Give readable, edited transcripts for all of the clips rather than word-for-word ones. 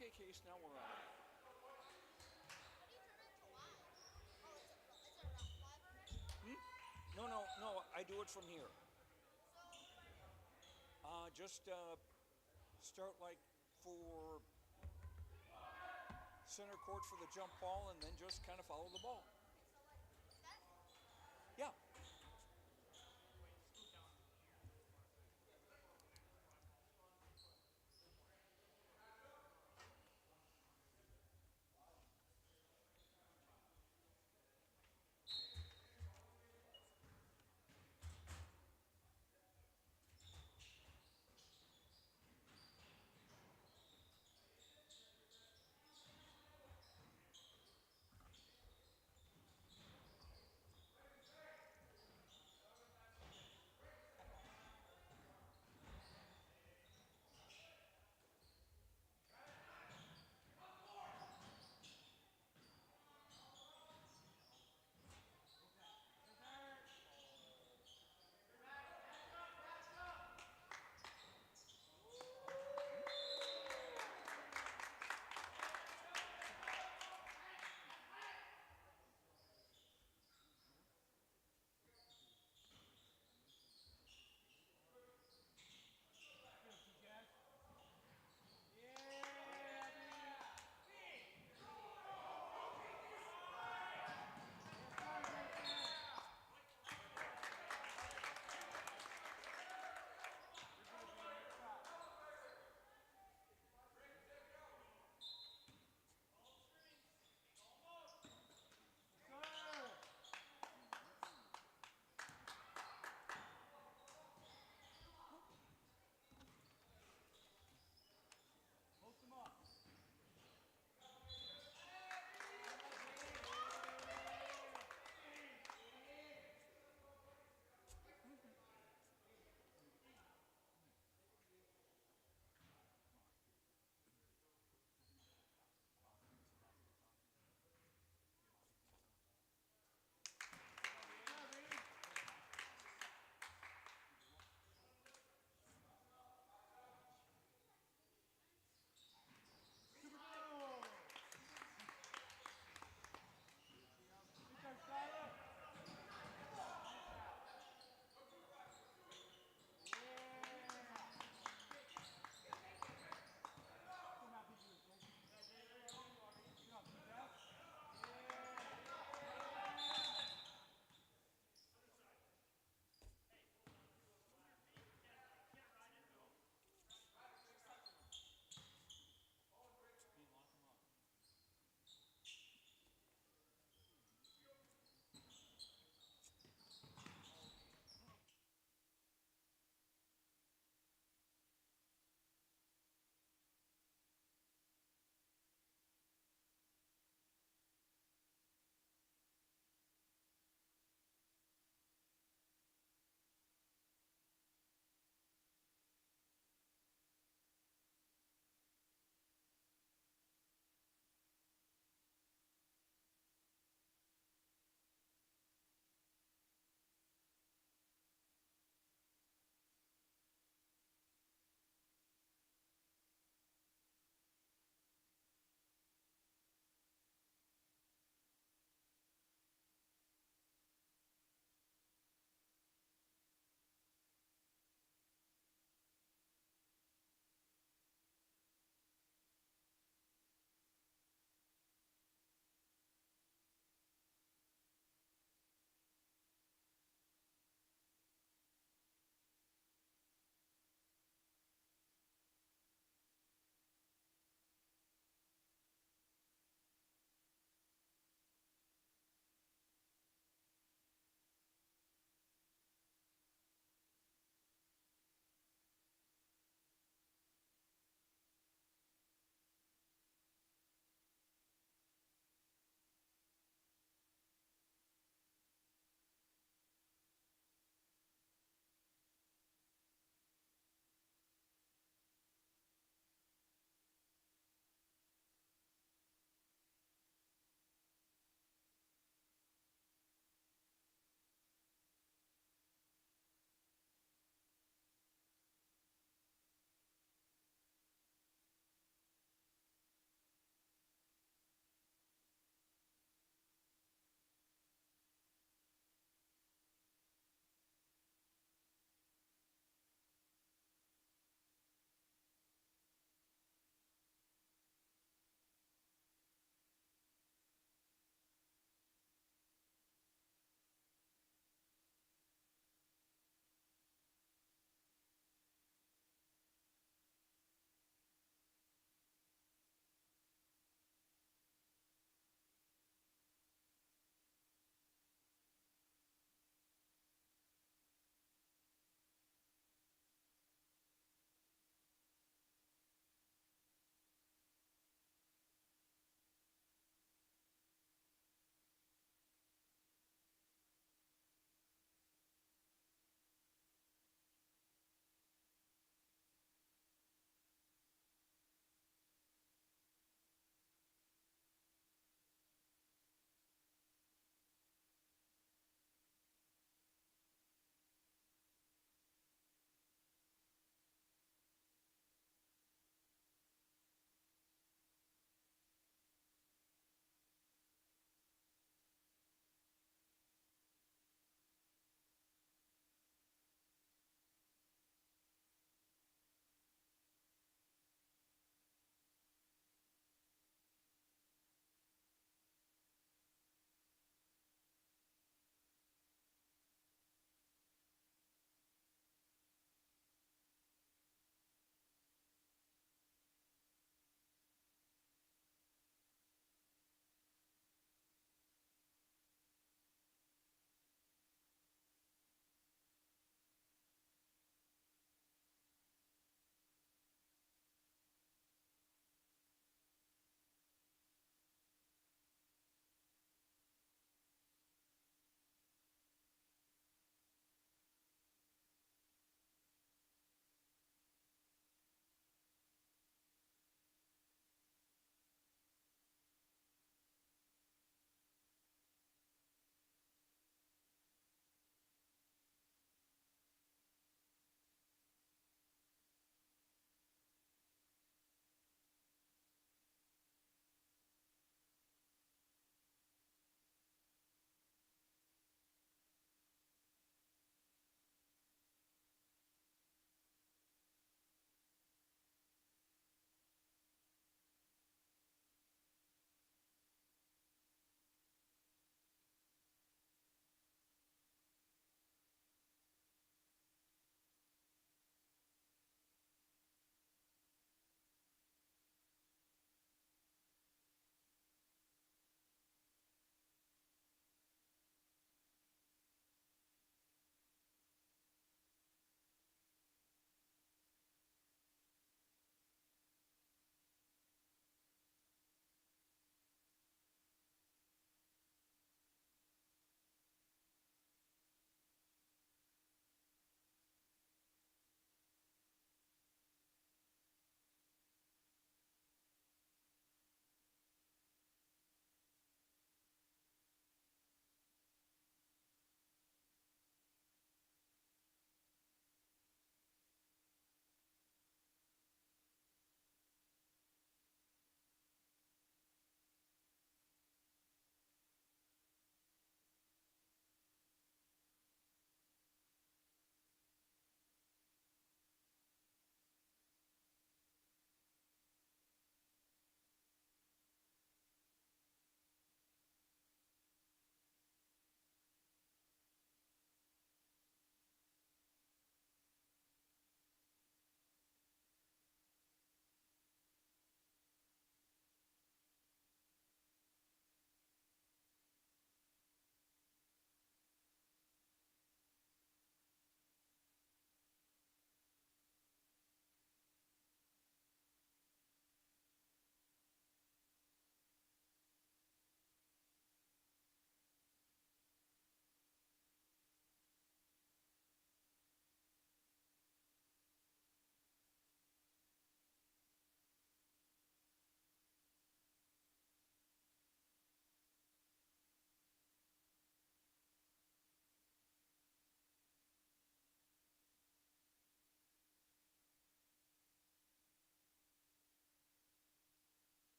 Okay, Case, now we're on. Hmm? No, no, no. I do it from here. Just start like for center court for the jump ball, and then just kind of follow the ball. Yeah.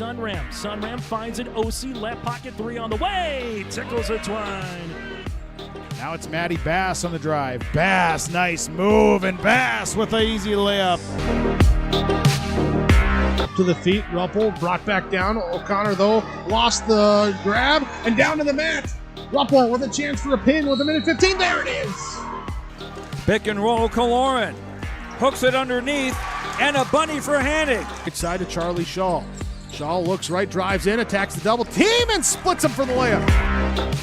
Sunram. Sunram finds an OC left pocket three on the way. Tickles it twine. Now it's Matty Bass on the drive. Bass, nice move, and Bass with an easy layup. To the feet, Ruppel brought back down. O'Connor, though, lost the grab and down to the mat. Ruppel with a chance for a pin with a minute 15. There it is. Pick and roll, Kaloran. Hooks it underneath, and a bunny for Hannig. Right side to Charlie Shaw. Shaw looks right, drives in, attacks the double team, and splits him for the layup.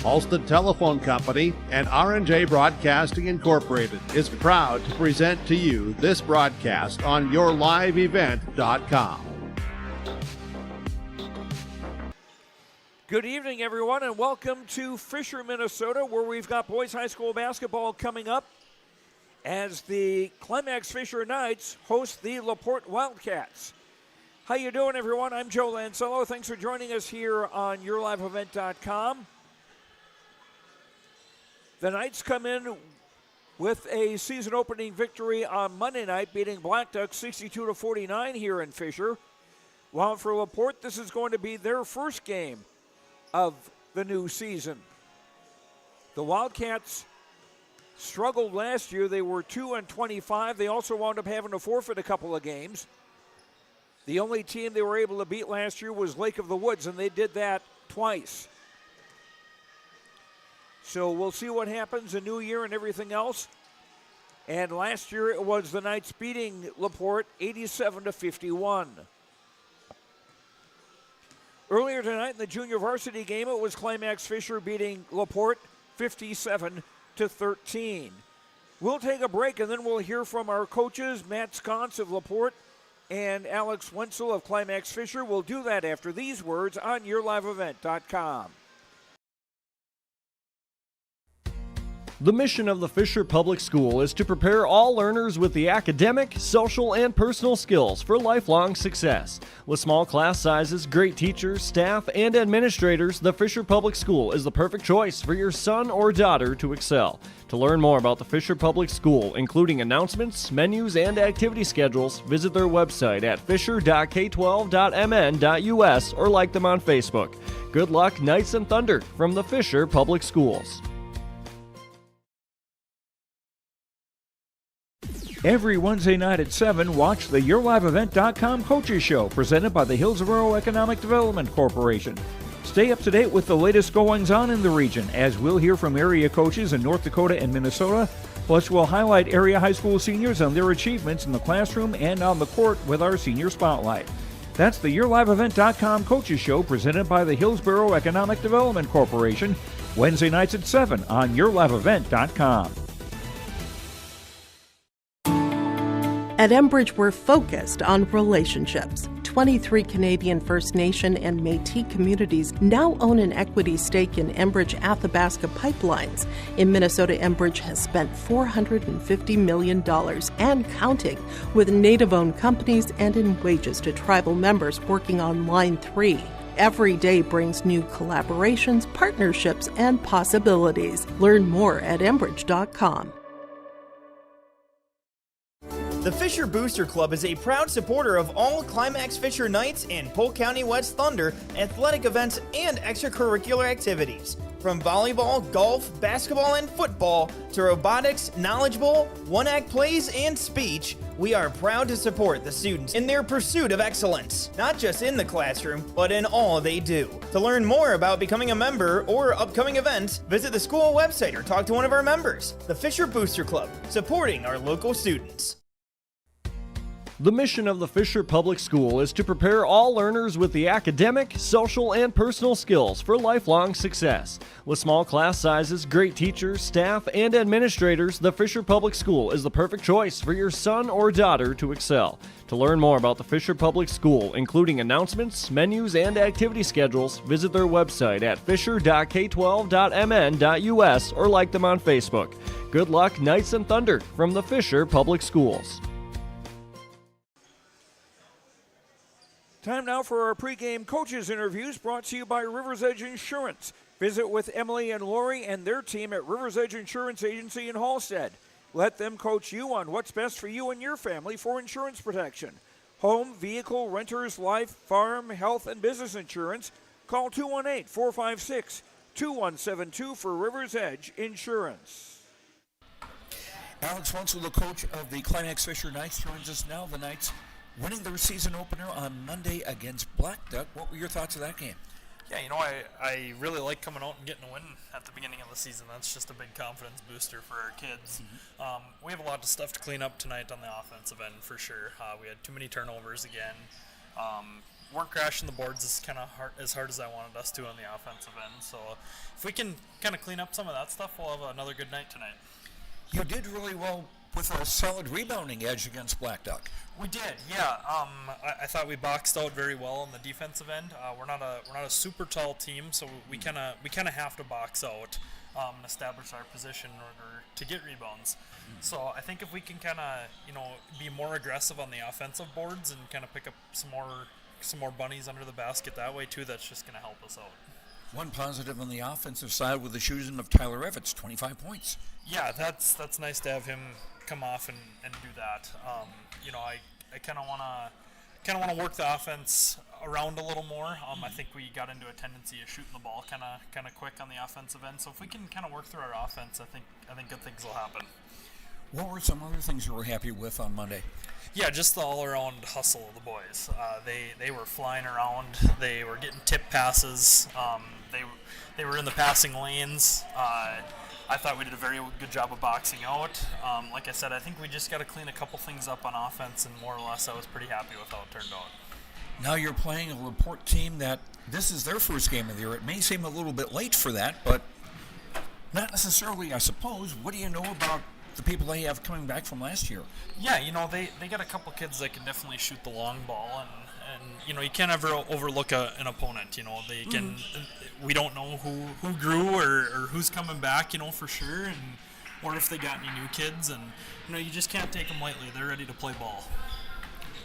Halsted Telephone Company and R&J Broadcasting Incorporated is proud to present to you this broadcast on yourliveevent.com. Good evening, everyone, and welcome to Fisher, Minnesota, where we've got boys high school basketball coming up as the Climax-Fisher Knights host the Laporte Wildcats. How you doing, everyone? I'm Joe Lancello. Thanks for joining us here on yourliveevent.com. The Knights come in with a season-opening victory on Monday night, beating Black Ducks 62-49 here in Fisher. While for Laporte, this is going to be their first game of the new season. The Wildcats struggled last year. They were 2-25. They also wound up having to forfeit a couple of games. The only team they were able to beat last year was Lake of the Woods, and they did that twice. So we'll see what happens, a new year and everything else. And last year it was the Knights beating Laporte 87-51. Earlier tonight in the junior varsity game, it was Climax-Fisher beating Laporte 57-13. We'll take a break, and then we'll hear from our coaches, Matt Sconce of Laporte and Alex Wenzel of Climax-Fisher. We'll do that after these words on yourliveevent.com. The mission of the Fisher Public School is to prepare all learners with the academic, social, and personal skills for lifelong success. With small class sizes, great teachers, staff, and administrators, the Fisher Public School is the perfect choice for your son or daughter to excel. To learn more about the Fisher Public School, including announcements, menus, and activity schedules, visit their website at fisher.k12.mn.us or like them on Facebook. Good luck, Knights and Thunder, from the Fisher Public Schools. Every Wednesday night at 7, watch the YourLiveEvent.com Coaches Show presented by the Hillsborough Economic Development Corporation. Stay up to date with the latest goings-on in the region, as we'll hear from area coaches in North Dakota and Minnesota. Plus, we'll highlight area high school seniors and their achievements in the classroom and on the court with our Senior Spotlight. That's the YourLiveEvent.com Coaches Show presented by the Hillsborough Economic Development Corporation, Wednesday nights at 7 on YourLiveEvent.com. At Enbridge, we're focused on relationships. 23 Canadian First Nation and Métis communities now own an equity stake in Enbridge Athabasca Pipelines. In Minnesota, Enbridge has spent $450 million and counting with Native-owned companies and in wages to tribal members working on Line 3. Every day brings new collaborations, partnerships, and possibilities. Learn more at Enbridge.com. The Fisher Booster Club is a proud supporter of all Climax-Fisher Knights and Polk County West Thunder athletic events and extracurricular activities. From volleyball, golf, basketball, and football to robotics, knowledge bowl, one-act plays, and speech, we are proud to support the students in their pursuit of excellence, not just in the classroom, but in all they do. To learn more about becoming a member or upcoming events, visit the school website or talk to one of our members. The Fisher Booster Club, supporting our local students. The mission of the Fisher Public School is to prepare all learners with the academic, social, and personal skills for lifelong success. With small class sizes, great teachers, staff, and administrators, the Fisher Public School is the perfect choice for your son or daughter to excel. To learn more about the Fisher Public School, including announcements, menus, and activity schedules, visit their website at fisher.k12.mn.us or like them on Facebook. Good luck, Knights and Thunder, from the Fisher Public Schools. Time now for our pregame coaches interviews brought to you by River's Edge Insurance. Visit with Emily and Lori and their team at River's Edge Insurance Agency in Halstead. Let them coach you on what's best for you and your family for insurance protection. home, vehicle, renters, life, farm, health, and business insurance. Call 218-456-2172 for River's Edge Insurance. Alex Wenzel, the coach of the Climax-Fisher Knights, joins us now. The Knights winning their season opener on Monday against Black Duck. What were your thoughts of that game? Yeah, I really like coming out and getting a win at the beginning of the season. That's just a big confidence booster for our kids. We have a lot of stuff to clean up tonight on the offensive end for sure. We had too many turnovers again. Weren't crashing the boards as hard as I wanted us to on the offensive end. So if we can kind of clean up some of that stuff, we'll have another good night tonight. You did really well with a solid rebounding edge against Black Duck. We did, yeah. I thought we boxed out very well on the defensive end. We're not a super tall team, so we kind of have to box out and establish our position in order to get rebounds. So I think if we can kind of be more aggressive on the offensive boards and kind of pick up some more bunnies under the basket that way too, that's just going to help us out. One positive on the offensive side with the shooting of Tyler Evans, 25 points. Yeah, that's nice to have him come off and do that. I kind of want to work the offense around a little more. I think we got into a tendency of shooting the ball kind of quick on the offensive end. So if we can kind of work through our offense, I think good things will happen. What were some other things you were happy with on Monday? Yeah, just the all-around hustle of the boys. They were flying around. They were getting tip passes. They were in the passing lanes. I thought we did a very good job of boxing out. Like I said, I think we just got to clean a couple things up on offense, and more or less I was pretty happy with how it turned out. Now you're playing a Laporte team that this is their first game of the year. It may seem a little bit late for that, but not necessarily, I suppose. What do you know about the people they have coming back from last year? Yeah, they got a couple kids that can definitely shoot the long ball, and you can't ever overlook an opponent. They can. We don't know who grew or who's coming back, for sure, or if they got any new kids, and you just can't take them lightly. They're ready to play ball.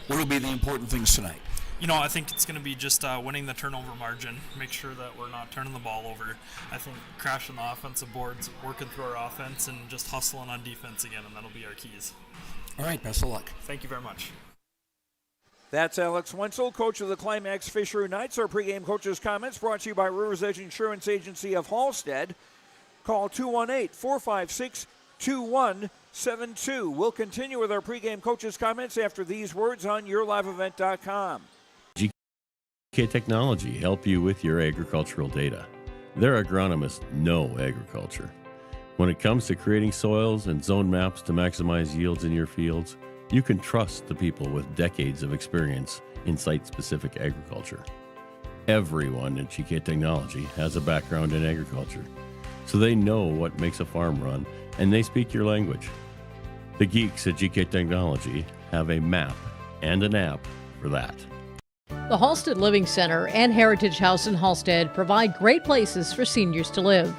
What will be the important things tonight? I think it's going to be just winning the turnover margin, make sure that we're not turning the ball over. I think crashing the offensive boards, working through our offense, and just hustling on defense again, and that'll be our keys. All right, best of luck. Thank you very much. That's Alex Wenzel, coach of the Climax-Fisher Knights. Our pregame coach's comments brought to you by River's Edge Insurance Agency of Hallstead. Call 218-456-2172. We'll continue with our pregame coach's comments after these words on YourLiveEvent.com. GK Technology help you with your agricultural data. Their agronomists know agriculture. When it comes to creating soils and zone maps to maximize yields in your fields, you can trust the people with decades of experience in site-specific agriculture. Everyone at GK Technology has a background in agriculture, so they know what makes a farm run, and they speak your language. The geeks at GK Technology have a map and an app for that. The Halstead Living Center and Heritage House in Halstead provide great places for seniors to live.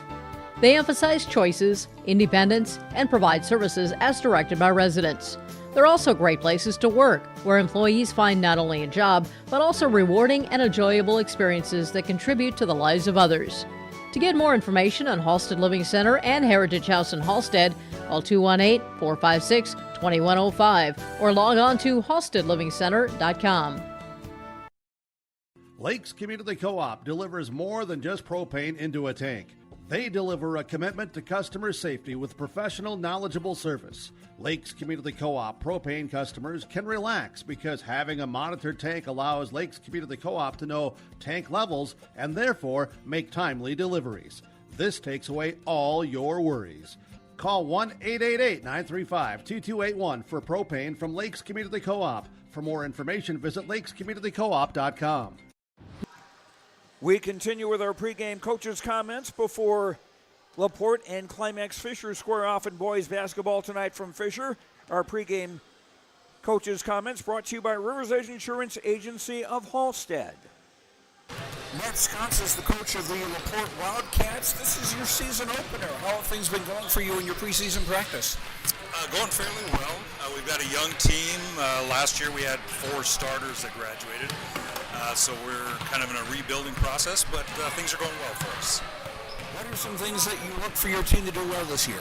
They emphasize choices, independence, and provide services as directed by residents. They're also great places to work, where employees find not only a job, but also rewarding and enjoyable experiences that contribute to the lives of others. To get more information on Halstead Living Center and Heritage House in Halstead, call 218-456-2105 or log on to halsteadlivingcenter.com. Lakes Community Co-op delivers more than just propane into a tank. They deliver a commitment to customer safety with professional, knowledgeable service. Lakes Community Co-op propane customers can relax because having a monitored tank allows Lakes Community Co-op to know tank levels and therefore make timely deliveries. This takes away all your worries. Call 1-888-935-2281 for propane from Lakes Community Co-op. For more information, visit lakescommunitycoop.com. We continue with our pregame coaches' comments before Laporte and Climax-Fisher square off in boys basketball tonight from Fisher. Our pregame coaches' comments brought to you by River's Edge Insurance Agency of Hallstead. Matt Sconce is the coach of the Laporte Wildcats. This is your season opener. How have things been going for you in your preseason practice? Going fairly well. We've got a young team. Last year we had 4 starters that graduated. So we're kind of in a rebuilding process, but things are going well for us. What are some things that you look for your team to do well this year?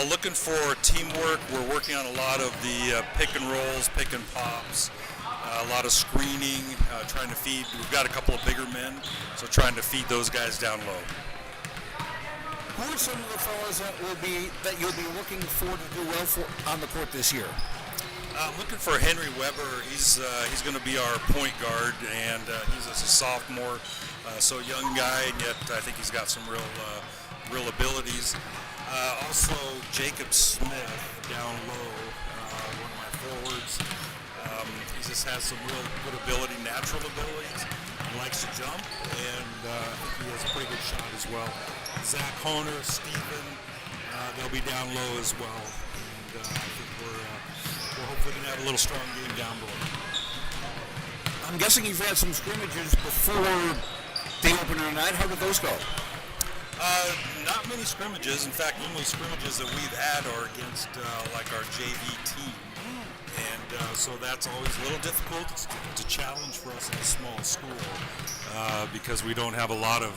Looking for teamwork. We're working on a lot of the pick and rolls, pick and pops. a lot of screening, trying to feed. We've got a couple of bigger men, so trying to feed those guys down low. Who are some of the fellas that you'll be looking for to do well on the court this year? I'm looking for Henry Weber. He's going to be our point guard, and he's a sophomore, so young guy, and yet I think he's got some real abilities. Also, Jacob Smith down low, one of my forwards. He just has some real good ability, natural abilities. He likes to jump, and I think he has a pretty good shot as well. Zach Honer, Stephen, they'll be down low as well, and I think we're hopefully going to have a little strong game down below. I'm guessing you've had some scrimmages before the opener tonight. How did those go? Not many scrimmages. In fact, the only scrimmages that we've had are against like our JV team. And so that's always a little difficult. It's a challenge for us in a small school because we don't have a lot of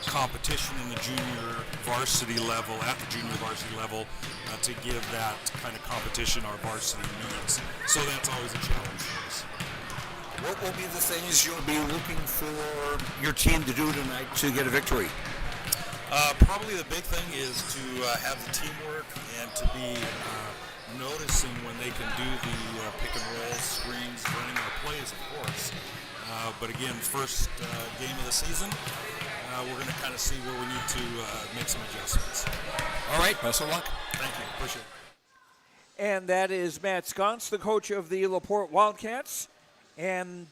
competition in the junior varsity level, at the junior varsity level, to give that kind of competition our varsity needs. So that's always a challenge for us. What will be the things you'll be looking for your team to do tonight to get a victory? Probably the big thing is to have the teamwork and to be noticing when they can do the pick and roll, screens, running our plays, of course. But again, first game of the season, we're going to kind of see where we need to make some adjustments. All right, best of luck. Thank you. Appreciate it. And that is Matt Sconce, the coach of the Laporte Wildcats. And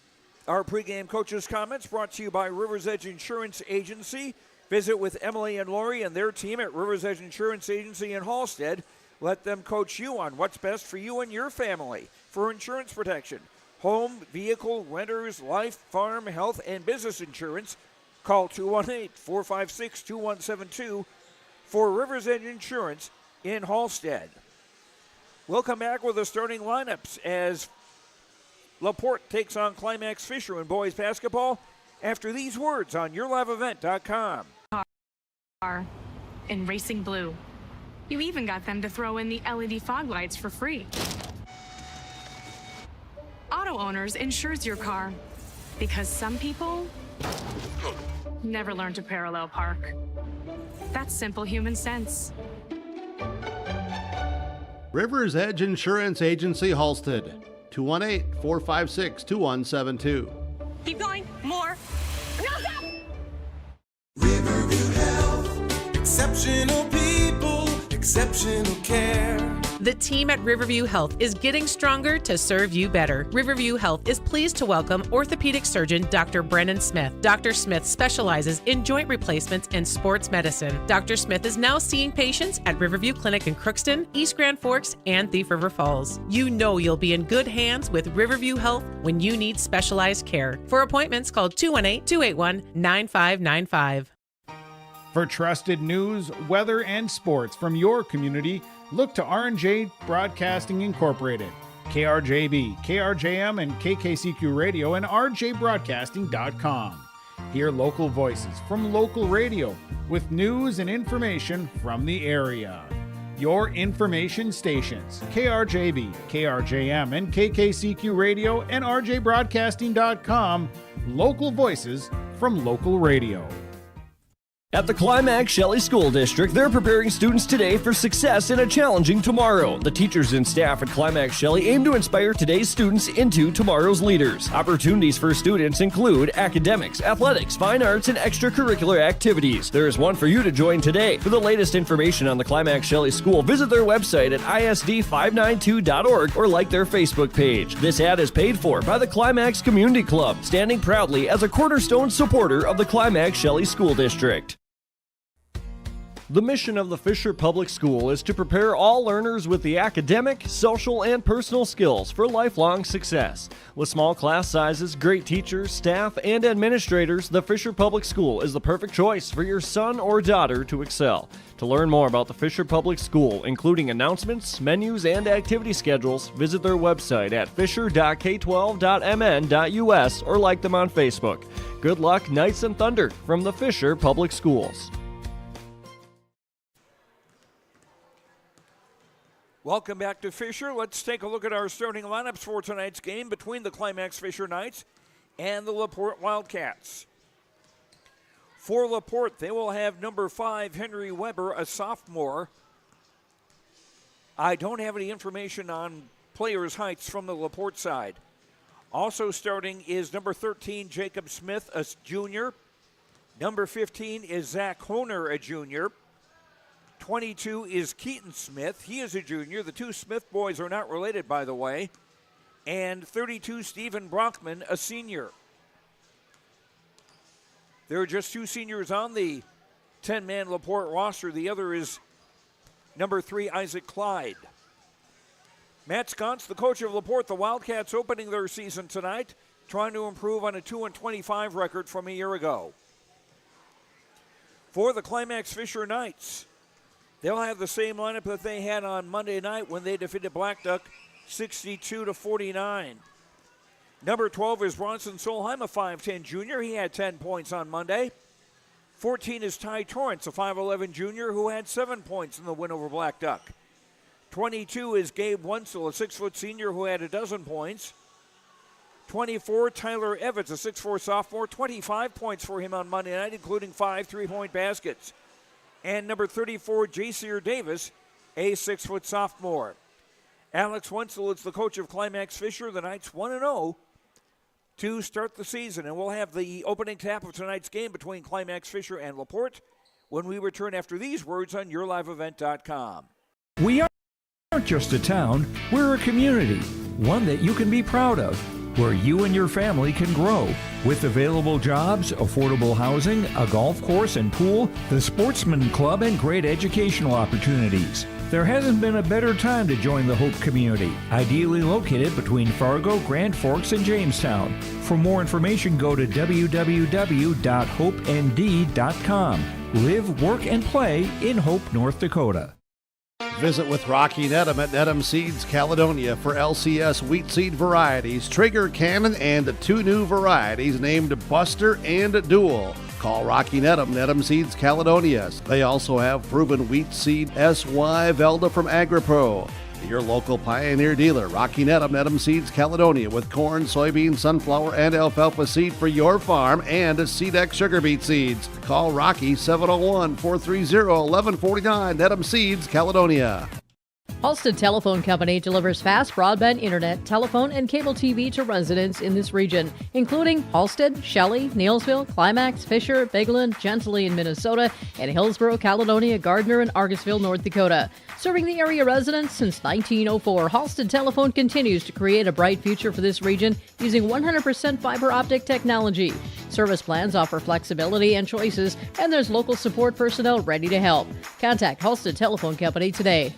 our pregame coaches' comments brought to you by River's Edge Insurance Agency. Visit with Emily and Lori and their team at River's Edge Insurance Agency in Hallstead. Let them coach you on what's best for you and your family for insurance protection. Home, vehicle, renters, life, farm, health, and business insurance. Call 218-456-2172 for River's Edge Insurance in Hallstead. We'll come back with the starting lineups as Laporte takes on Climax-Fisher in boys basketball after these words on YourLiveEvent.com. In racing blue. You even got them to throw in the LED fog lights for free. Auto Owners insures your car because some people never learn to parallel park. That's simple human sense. River's Edge Insurance Agency, Halstead. 218-456-2172. Keep going. More. No, stop! Riverview Health. Exceptional people, exceptional care. The team at Riverview Health is getting stronger to serve you better. Riverview Health is pleased to welcome orthopedic surgeon Dr. Brennan Smith. Dr. Smith specializes in joint replacements and sports medicine. Dr. Smith is now seeing patients at Riverview Clinic in Crookston, East Grand Forks, and Thief River Falls. You know you'll be in good hands with Riverview Health when you need specialized care. For appointments, call 218-281-9595. For trusted news, weather, and sports from your community, look to R&J Broadcasting Incorporated, KRJB, KRJM, and KKCQ Radio, and rjbroadcasting.com. Hear local voices from local radio with news and information from the area. Your information stations, KRJB, KRJM, and KKCQ Radio, and rjbroadcasting.com. Local voices from local radio. At the Climax Shelley School District, they're preparing students today for success in a challenging tomorrow. The teachers and staff at Climax Shelley aim to inspire today's students into tomorrow's leaders. Opportunities for students include academics, athletics, fine arts, and extracurricular activities. There is one for you to join today. For the latest information on the Climax Shelley School, visit their website at isd592.org or like their Facebook page. This ad is paid for by the Climax Community Club, standing proudly as a cornerstone supporter of the Climax Shelley School District. The mission of the Fisher Public School is to prepare all learners with the academic, social, and personal skills for lifelong success. With small class sizes, great teachers, staff, and administrators, the Fisher Public School is the perfect choice for your son or daughter to excel. To learn more about the Fisher Public School, including announcements, menus, and activity schedules, visit their website at fisher.k12.mn.us or like them on Facebook. Good luck, Knights and Thunder, from the Fisher Public Schools. Welcome back to Fisher. Let's take a look at our starting lineups for tonight's game between the Climax-Fisher Knights and the Laporte Wildcats. For Laporte, they will have number 5, Henry Weber, a sophomore. I don't have any information on players' heights from the Laporte side. Also starting is number 13, Jacob Smith, a junior. Number 15 is Zach Honer, a junior. 22 is Keaton Smith. He is a junior. The two Smith boys are not related, by the way. And 32, Stephen Brockman, a senior. There are just 2 seniors on the 10-man Laporte roster. The other is number 3, Isaac Clyde. Matt Sconce, the coach of Laporte, the Wildcats opening their season tonight, trying to improve on a 2-25 record from a year ago. For the Climax-Fisher Knights, they'll have the same lineup that they had on Monday night when they defeated Blackduck 62-49. Number 12 is Bronson Solheim, a 5'10 junior. He had 10 points on Monday. 14 is Ty Torrance, a 5'11 junior who had 7 points in the win over Blackduck. 22 is Gabe Wenzel, a 6-foot senior who had 12 points. 24, Tyler Evans, a 6'4 sophomore, 25 points for him on Monday night, including 5 3-point baskets. And number 34, Jacier Davis, a 6-foot sophomore. Alex Wenzel is the coach of Climax-Fisher. The Knights 1-0 to start the season. And we'll have the opening tap of tonight's game between Climax-Fisher and Laporte when we return after these words on YourLiveEvent.com. We aren't just a town, we're a community, one that you can be proud of, where you and your family can grow. With available jobs, affordable housing, a golf course and pool, the Sportsman Club, and great educational opportunities. There hasn't been a better time to join the Hope community, ideally located between Fargo, Grand Forks, and Jamestown. For more information, go to www.hopend.com. Live, work, and play in Hope, North Dakota. Visit with Rocky Nedham at Nedham Seeds Caledonia for LCS wheat seed varieties, Trigger, Cannon, and 2 new varieties named Buster and Dual. Call Rocky Nedham, Nedham Seeds Caledonia. They also have proven wheat seed SY Velda from AgriPro. Your local Pioneer dealer, Rocky Nedham, Nedham Seeds Caledonia, with corn, soybean, sunflower, and alfalfa seed for your farm and SeedX sugar beet seeds. Call Rocky 701-430-1149, Nedham Seeds Caledonia. Halstead Telephone Company delivers fast broadband internet, telephone, and cable TV to residents in this region, including Halstead, Shelley, Neilsville, Climax, Fisher, Bigland, Gentilly in Minnesota, and Hillsborough, Caledonia, Gardner, and Argosville, North Dakota. Serving the area residents since 1904, Halstead Telephone continues to create a bright future for this region using 100% fiber optic technology. Service plans offer flexibility and choices, and there's local support personnel ready to help. Contact Halstead Telephone Company today.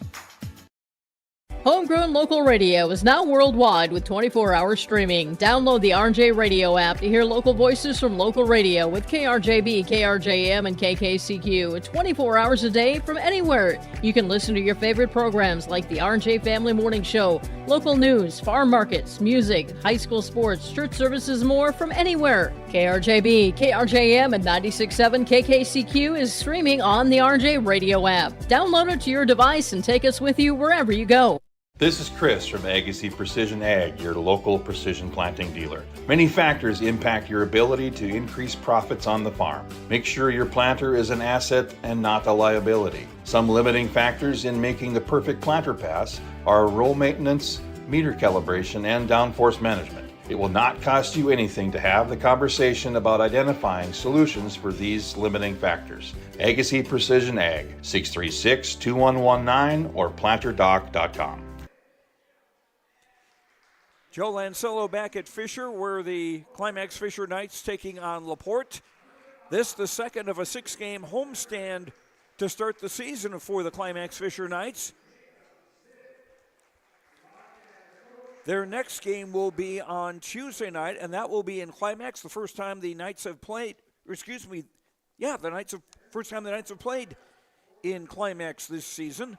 Homegrown local radio is now worldwide with 24-hour streaming. Download the RJ Radio app to hear local voices from local radio with KRJB, KRJM, and KKCQ. 24 hours a day from anywhere. You can listen to your favorite programs like the RJ Family Morning Show, local news, farm markets, music, high school sports, church services, more from anywhere. KRJB, KRJM, and 96.7 KKCQ is streaming on the RJ Radio app. Download it to your device and take us with you wherever you go. This is Chris from Agassiz Precision Ag, your local precision planting dealer. Many factors impact your ability to increase profits on the farm. Make sure your planter is an asset and not a liability. Some limiting factors in making the perfect planter pass are row maintenance, meter calibration, and downforce management. It will not cost you anything to have the conversation about identifying solutions for these limiting factors. Agassiz Precision Ag, 636-2119 or planterdoc.com. Joe Lancello back at Fisher, where the Climax-Fisher Knights taking on Laporte. This the second of a 6-game homestand to start the season for the Climax-Fisher Knights. Their next game will be on Tuesday night, and that will be in Climax, the first time the Knights have played, first time the Knights have played in Climax this season.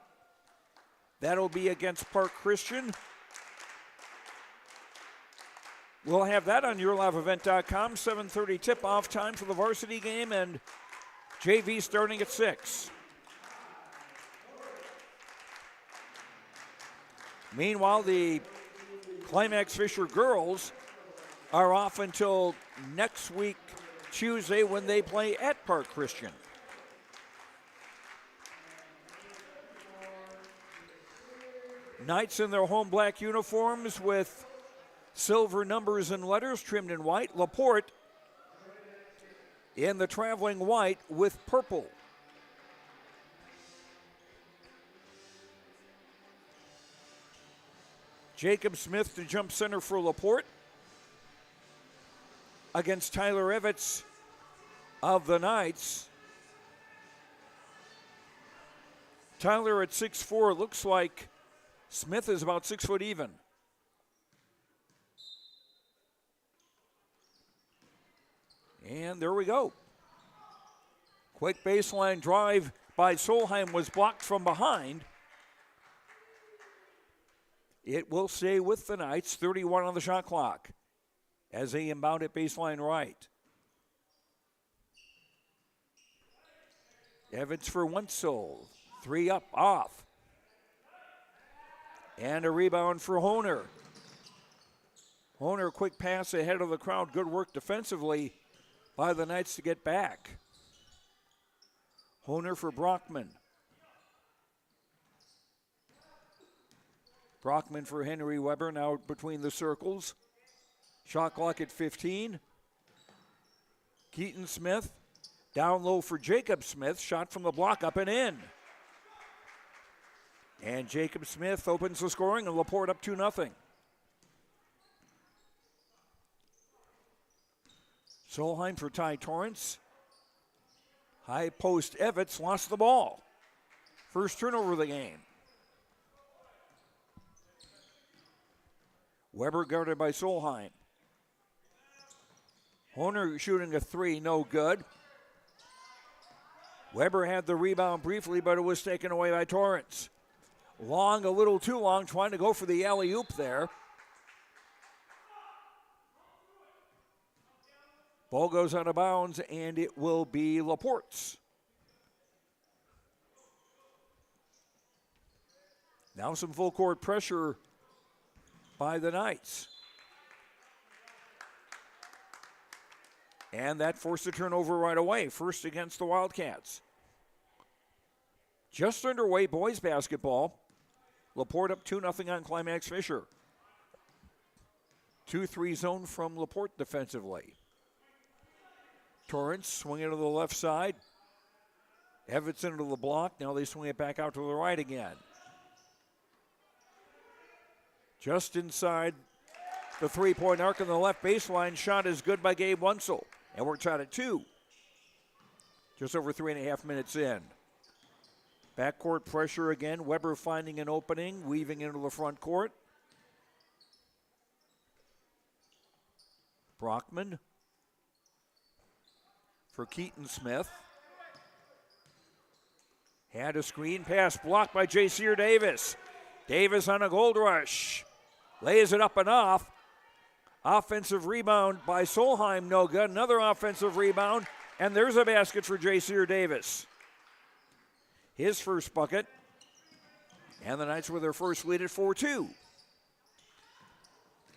That'll be against Park Christian. We'll have that on YourLiveEvent.com. 7:30 tip-off time for the varsity game, and JV starting at 6. Meanwhile, the Climax-Fisher girls are off until next week, Tuesday, when they play at Park Christian. Knights in their home black uniforms with silver numbers and letters trimmed in white. Laporte in the traveling white with purple. Jacob Smith to jump center for Laporte against Tyler Evans of the Knights. Tyler at 6'4", looks like Smith is about 6 foot even. And there we go. Quick baseline drive by Solheim was blocked from behind. It will stay with the Knights, 31 on the shot clock as they inbound at baseline right. Evans for Wenzel, 3 up, off. And a rebound for Honer. Honer, quick pass ahead of the crowd. Good work defensively by the Knights to get back. Honer for Brockman. Brockman for Henry Weber, now between the circles. Shot clock at 15. Keaton Smith, down low for Jacob Smith. Shot from the block, up and in. And Jacob Smith opens the scoring, and Laporte up 2-0. Solheim for Ty Torrance. High post Evans lost the ball. First turnover of the game. Weber guarded by Solheim. Honer shooting a 3, no good. Weber had the rebound briefly, but it was taken away by Torrance. Long, a little too long, trying to go for the alley-oop there. Ball goes out of bounds, and it will be Laporte's. Now some full court pressure by the Knights. And that forced a turnover right away, first against the Wildcats. Just underway, boys basketball. Laporte up 2-0 on Climax-Fisher. 2-3 zone from Laporte defensively. Torrance swinging to the left side. Evans into the block. Now they swing it back out to the right again. Just inside the three-point arc on the left baseline. Shot is good by Gabe Wenzel. And we're tied at 2. Just over 3.5 minutes in. Backcourt pressure again. Weber finding an opening, weaving into the front court. Brockman for Keaton Smith. Had a screen pass blocked by J.C. Davis. Davis on a gold rush. Lays it up and off. Offensive rebound by Solheim, no good. Another offensive rebound, and there's a basket for J.C. Davis. His first bucket. And the Knights with their first lead at 4-2.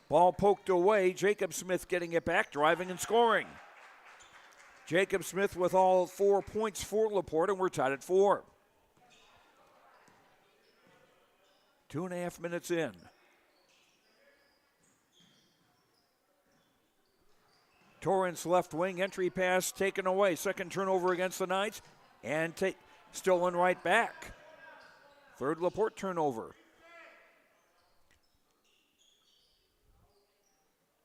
Ball poked away. Jacob Smith getting it back, driving and scoring. Jacob Smith with all 4 points for Laporte, and we're tied at 4. 2.5 minutes in. Torrance left wing, entry pass taken away. Second turnover against the Knights, and stolen right back. Third Laporte turnover.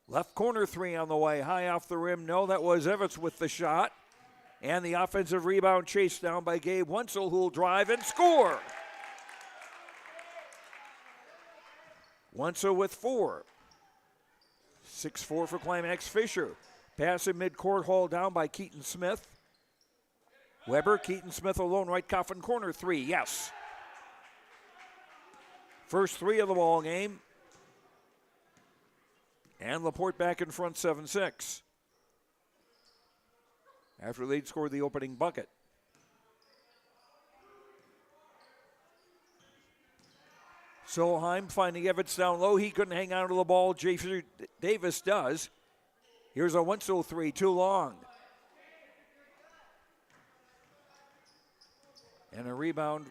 Left corner 3 on the way, high off the rim. No, that was Evans with the shot. And the offensive rebound chased down by Gabe Wenzel, who will drive and score. Wenzel with 4. 6-4 for Climax-Fisher. Pass in midcourt, hauled down by Keaton Smith. Weber, Keaton Smith alone, right coffin corner 3, yes. First 3 of the ball game. And Laporte back in front 7-6. After they'd scored the opening bucket. Solheim finding Evans down low. He couldn't hang on to the ball. J.C. Davis does. Here's a Wenzel three, too long. And a rebound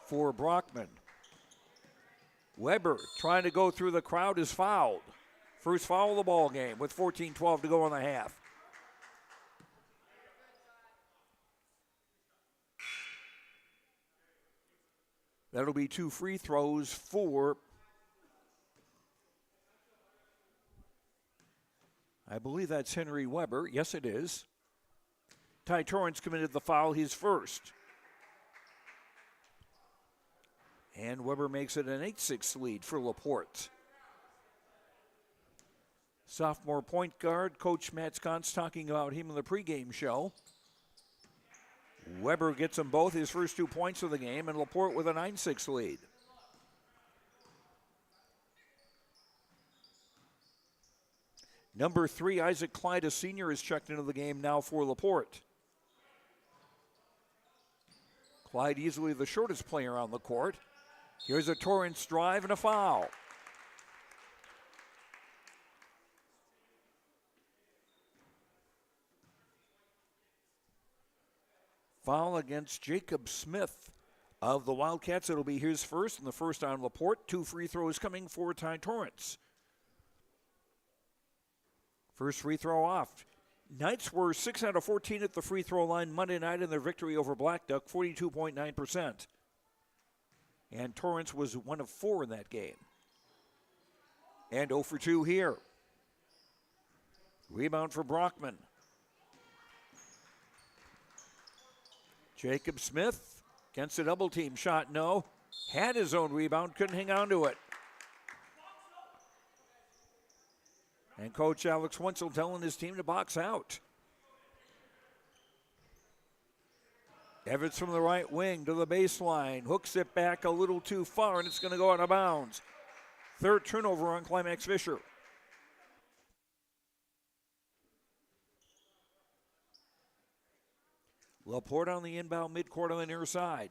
for Brockman. Weber trying to go through the crowd is fouled. First foul of the ball game with 14-12 to go in the half. That'll be 2 free throws for, I believe that's Henry Weber. Yes, it is. Ty Torrance committed the foul, his first. And Weber makes it an 8-6 lead for Laporte. Sophomore point guard, Coach Matt Scott's talking about him in the pregame show. Weber gets them both, his first 2 points of the game, and Laporte with a 9-6 lead. Number 3, Isaac Clyde, a senior, is checked into the game now for Laporte. Clyde easily the shortest player on the court. Here's a Torrance drive and a foul. Foul against Jacob Smith of the Wildcats. It'll be his first, and the first on Laporte. 2 free throws coming for Ty Torrance. First free throw off. Knights were 6 out of 14 at the free throw line Monday night in their victory over Black Duck, 42.9%. And Torrance was 1 of 4 in that game. And 0 for 2 here. Rebound for Brockman. Jacob Smith against a double team shot, no. Had his own rebound, couldn't hang on to it. And Coach Alex Wenzel telling his team to box out. Evans from the right wing to the baseline. Hooks it back a little too far, and it's going to go out of bounds. Third turnover on Climax-Fisher. Laporte on the inbound midcourt on the near side.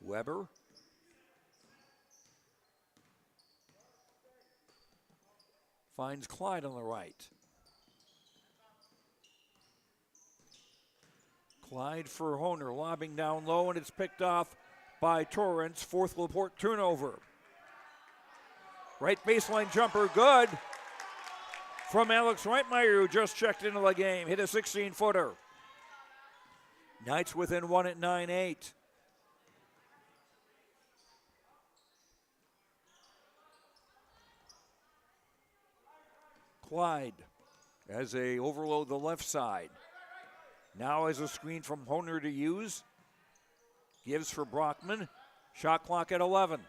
Weber. Finds Clyde on the right. Clyde for Honer, lobbing down low, and it's picked off by Torrance. 4th Laporte turnover. Right baseline jumper, good. From Alex Reitmeyer, who just checked into the game. Hit a 16-footer. Knights within 1 at 9-8. Clyde as they overload the left side. Now as a screen from Honer to use. Gives for Brockman. Shot clock at 11.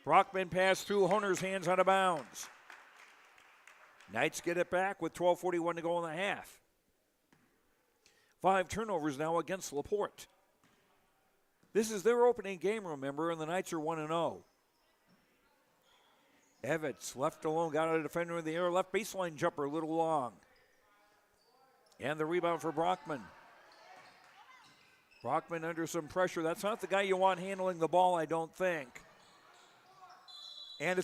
Brockman passed through Honer's hands out of bounds. Knights get it back with 12:41 to go in the half. 5 turnovers now against Laporte. This is their opening game, remember, and the Knights are 1-0. Evans left alone, got a defender in the air, left baseline jumper a little long. And the rebound for Brockman. Brockman under some pressure. That's not the guy you want handling the ball, I don't think. And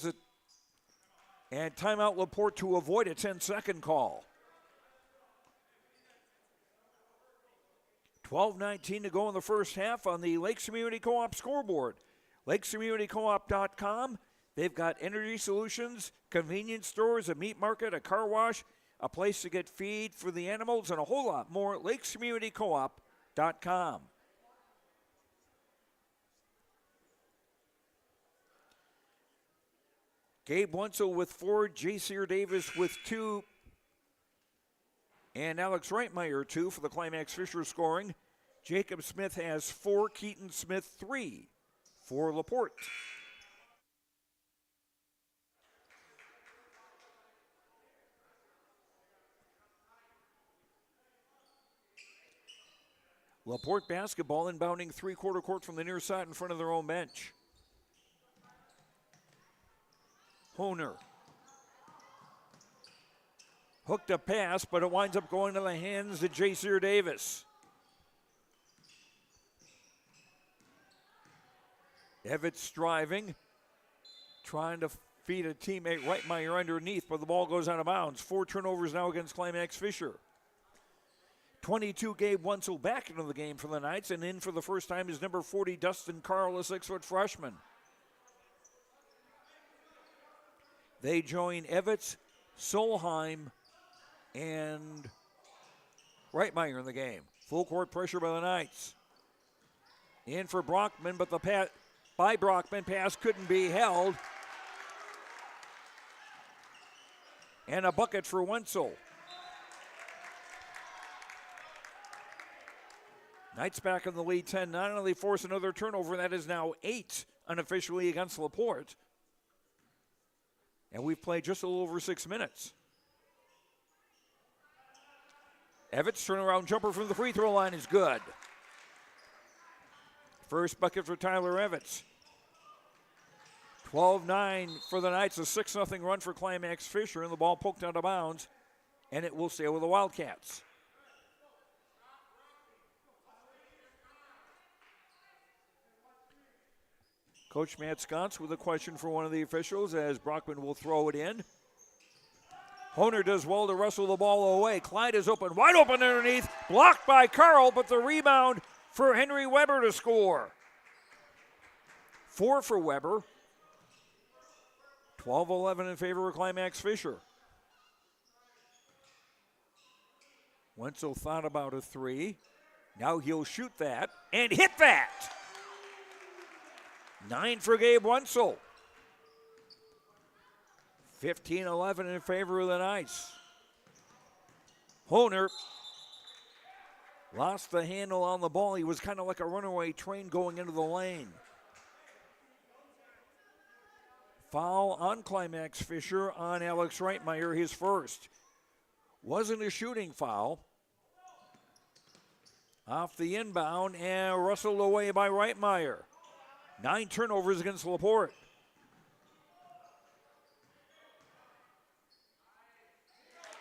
timeout Laporte to avoid a 10-second call. 12:19 to go in the first half on the Lakes Community Co-op scoreboard. LakesCommunityCoop.com. They've got energy solutions, convenience stores, a meat market, a car wash, a place to get feed for the animals, and a whole lot more at LakesCommunityCoop.com. Gabe Wenzel with 4, J.C. Davis with 2, and Alex Reitmeyer 2 for the Climax-Fisher scoring. Jacob Smith has 4, Keaton Smith 3 for Laporte. Laporte basketball inbounding 3/4 court from the near side in front of their own bench. Honer. Hooked a pass, but it winds up going to the hands of J.C. Davis. Evans driving, trying to feed a teammate Reitmeyer underneath, but the ball goes out of bounds. 4 turnovers now against Climax-Fisher. 22, Gabe Wenzel back into the game for the Knights, and in for the first time is number 40, Dustin Carl, a 6-foot freshman. They join Evans, Solheim, and Reitmeyer in the game. Full court pressure by the Knights. In for Brockman, but the pass by Brockman pass couldn't be held. And a bucket for Wenzel. Knights back in the lead 10-9, and they force another turnover. That is now 8 unofficially against Laporte. And we've played just a little over 6 minutes. Evans turnaround jumper from the free throw line is good. First bucket for Tyler Evans. 12-9 for the Knights, a 6-0 run for Climax-Fisher, and the ball poked out of bounds, and it will stay with the Wildcats. Coach Matt Sconce with a question for one of the officials as Brockman will throw it in. Honer does well to wrestle the ball away. Clyde is open, wide open underneath, blocked by Carl, but the rebound for Henry Weber to score. 4 for Weber. 12-11 in favor of Climax-Fisher. Wenzel thought about a 3. Now he'll shoot that and hit that. 9 for Gabe Wenzel. 15-11 in favor of the Knights. Honer lost the handle on the ball. He was kind of like a runaway train going into the lane. Foul on Climax-Fisher on Alex Reitmeyer, his first. Wasn't a shooting foul. Off the inbound and wrestled away by Reitmeyer. 9 turnovers against Laporte.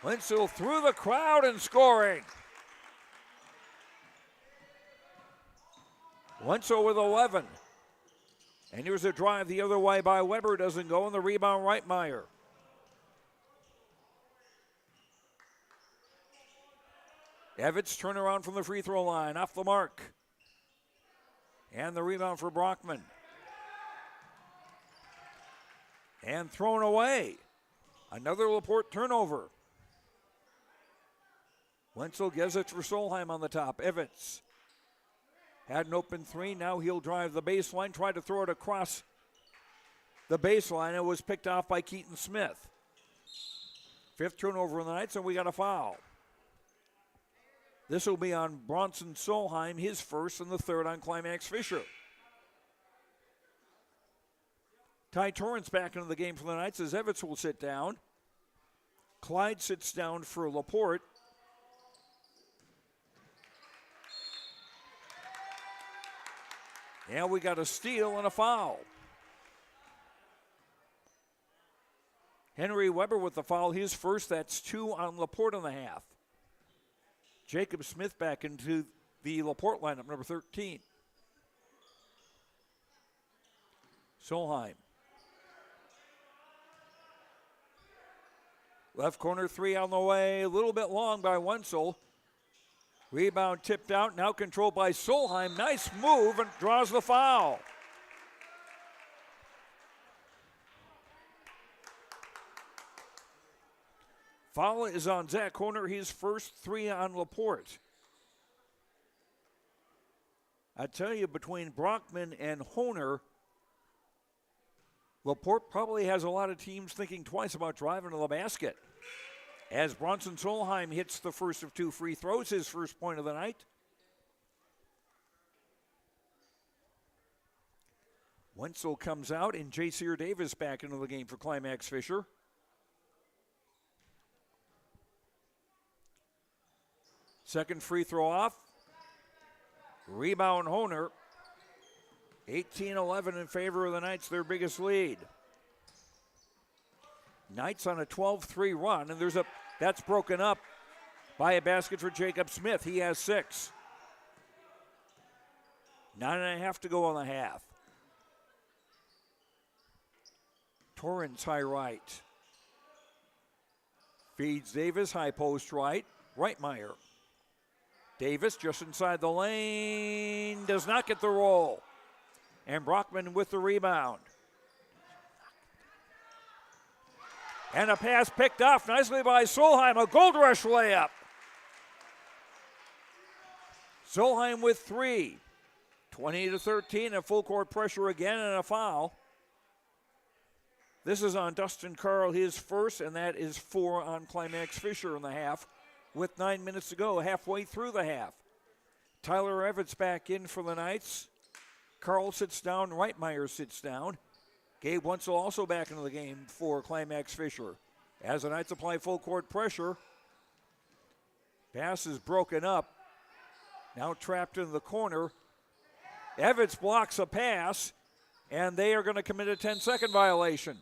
Wenzel through the crowd and scoring. Wenzel with 11. And here's a drive the other way by Weber. Doesn't go, and the rebound Reitmeyer. Evans turnaround from the free throw line, off the mark. And the rebound for Brockman. And thrown away. Another Laporte turnover. Wenzel gives it for Solheim on the top. Evans had an open 3. Now he'll drive the baseline. Tried to throw it across the baseline. It was picked off by Keaton Smith. 5th turnover in the Knights, and we got a foul. This will be on Bronson Solheim, his first, and the 3rd on Climax-Fisher. Ty Torrance back into the game for the Knights as Evans will sit down. Clyde sits down for Laporte. And we got a steal and a foul. Henry Weber with the foul, his first. That's 2 on Laporte in the half. Jacob Smith back into the Laporte lineup, number 13. Solheim. Left corner 3 on the way, a little bit long by Wenzel. Rebound tipped out, now controlled by Solheim. Nice move and draws the foul. Foul is on Zach Honer, his first 3 on Laporte. I tell you, between Brockman and Honer, Laporte probably has a lot of teams thinking twice about driving to the basket. As Bronson Solheim hits the first of 2 free throws, his first point of the night. Wenzel comes out, and J.C.R. Davis back into the game for Climax-Fisher. Second free throw off. Rebound Honer. 18-11 in favor of the Knights, their biggest lead. Knights on a 12-3 run, and that's broken up by a basket for Jacob Smith. He has 6. 9.5 to go on the half. Torrance high right. Feeds Davis, high post right. Reitmeyer. Davis just inside the lane, does not get the roll. And Brockman with the rebound. And a pass picked off nicely by Solheim, a Gold Rush layup. Solheim with 3. 20-13, and full court pressure again and a foul. This is on Dustin Carl, his first, and that is 4 on Climax-Fisher in the half with 9 minutes to go, halfway through the half. Tyler Evans back in for the Knights. Carl sits down, Reitmeyer sits down. Gabe Wenzel also back into the game for Climax-Fisher. As the Knights apply full court pressure, pass is broken up. Now trapped in the corner. Evans blocks a pass, and they are going to commit a 10-second violation.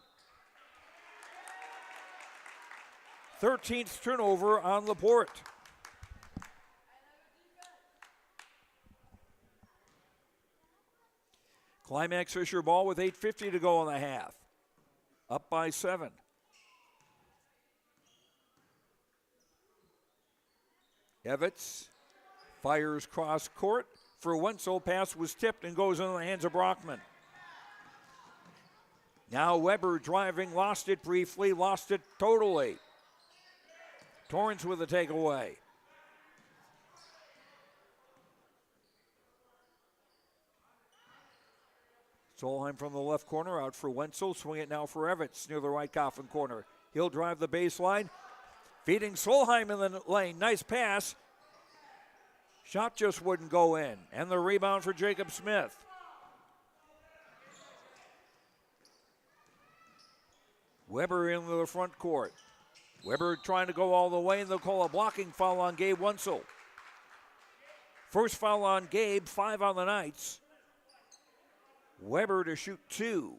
13th turnover on Laporte. Climax-Fisher ball with 8:50 to go in the half. Up by 7. Evans fires cross court for Wenzel. Pass was tipped and goes into the hands of Brockman. Now Weber driving, lost it briefly, lost it totally. Torrance with a takeaway. Solheim from the left corner, out for Wenzel. Swing it now for Evans near the right coffin corner. He'll drive the baseline. Feeding Solheim in the lane. Nice pass. Shot just wouldn't go in. And the rebound for Jacob Smith. Weber into the front court. Weber trying to go all the way, and they'll call a blocking foul on Gabe Wenzel. First foul on Gabe, 5 on the Knights. Weber to shoot 2.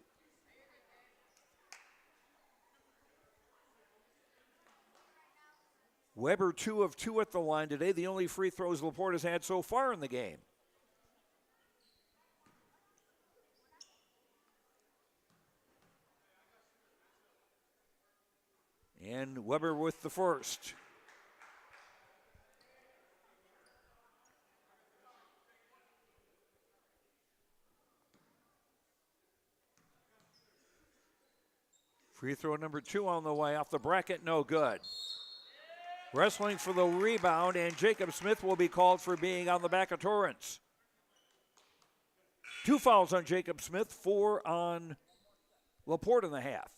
Weber 2 of 2 at the line today, the only free throws Laporte has had so far in the game. And Weber with the first. Free throw number 2 on the way, off the bracket, no good. Wrestling for the rebound, and Jacob Smith will be called for being on the back of Torrance. 2 fouls on Jacob Smith, 4 on Laporte in the half.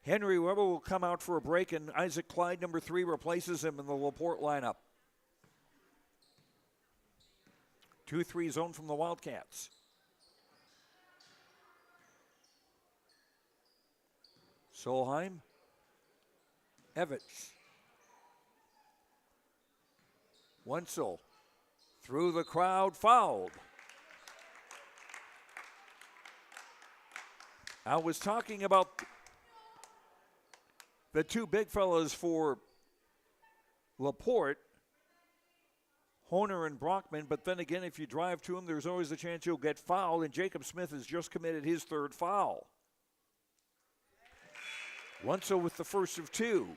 Henry Weber will come out for a break, and Isaac Clyde, number 3, replaces him in the Laporte lineup. 2-3 zone from the Wildcats. Solheim. Evans. Wenzel through the crowd, fouled. I was talking about the 2 big fellas for Laporte, Honer and Brockman, but then again, if you drive to him, there's always a chance you'll get fouled, and Jacob Smith has just committed his 3rd foul. Wenzel with the first of 2.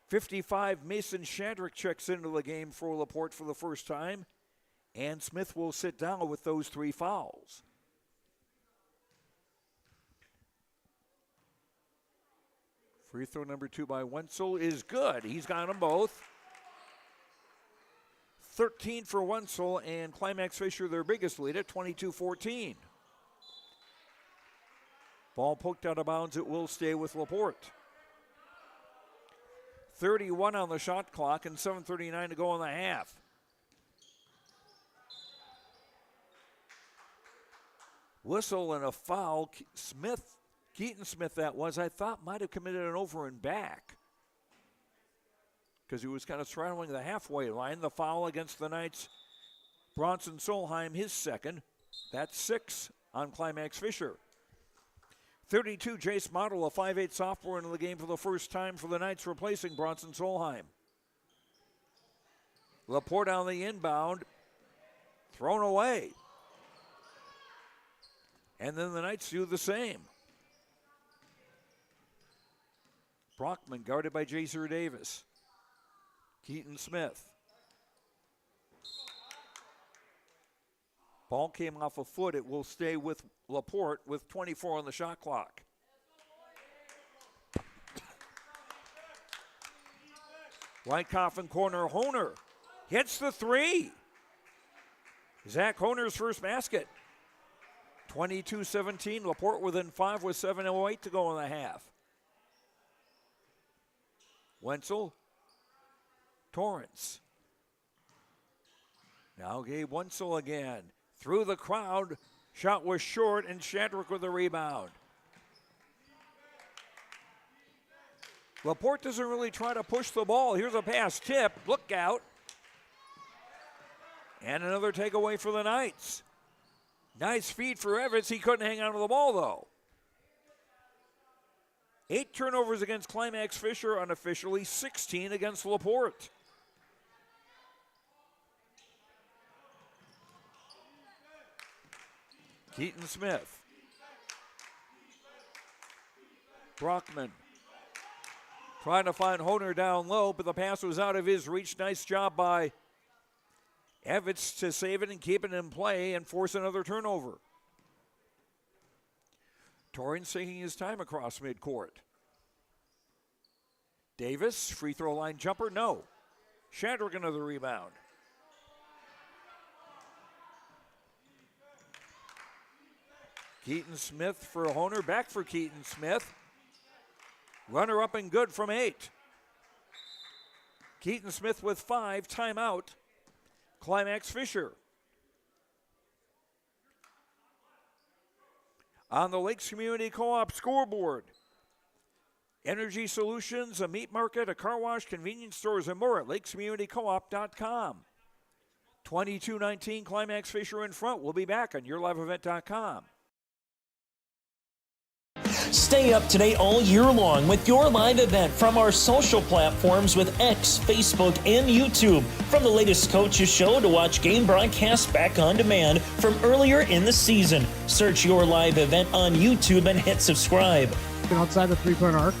55, Mason Shadrick checks into the game for Laporte for the first time, and Smith will sit down with those 3 fouls. Free throw number 2 by Wenzel is good. He's got them both. 13 for Wenzel, and Climax-Fisher their biggest lead at 22-14. Ball poked out of bounds. It will stay with Laporte. 31 on the shot clock and 7:39 to go in the half. Whistle and a foul. Keaton Smith that was, I thought might have committed an over and back because he was kind of straddling the halfway line. The foul against the Knights. Bronson Solheim, his second. That's 6 on Climax-Fisher. 32, Jace Model, a 5'8 sophomore into the game for the first time for the Knights, replacing Bronson Solheim. Laporte on the inbound, thrown away. And then the Knights do the same. Brockman guarded by Jaser Davis. Keaton Smith. Ball came off a foot. It will stay with Laporte with 24 on the shot clock. Right coffin corner, Honer hits the three. Zach Honer's first basket. 22-17, Laporte within 5 with 7:08 to go in the half. Wenzel, Torrance. Now Gabe Wenzel again. Through the crowd, shot was short, and Shadrick with the rebound. Laporte doesn't really try to push the ball. Here's a pass tip, look out. And another takeaway for the Knights. Nice feed for Evans. He couldn't hang on to the ball, though. 8 turnovers against Climax-Fisher unofficially, 16 against Laporte. Keaton Smith. Brockman trying to find Honer down low, but the pass was out of his reach. Nice job by Evans to save it and keep it in play and force another turnover. Torrance taking his time across midcourt. Davis, free throw line jumper, no. Shadrick another rebound. Keaton Smith for Honer, back for Keaton Smith. Runner up and good from 8. Keaton Smith with 5, timeout. Climax-Fisher. On the Lakes Community Co-op scoreboard, Energy Solutions, a meat market, a car wash, convenience stores, and more at lakescommunitycoop.com. 22-19 Climax-Fisher in front. We'll be back on yourliveevent.com. Stay up to date all year long with your live event from our social platforms with X, Facebook, and YouTube. From the latest coaches show to watch game broadcasts back on demand from earlier in the season. Search your live event on YouTube and hit subscribe. Outside the three-point arc.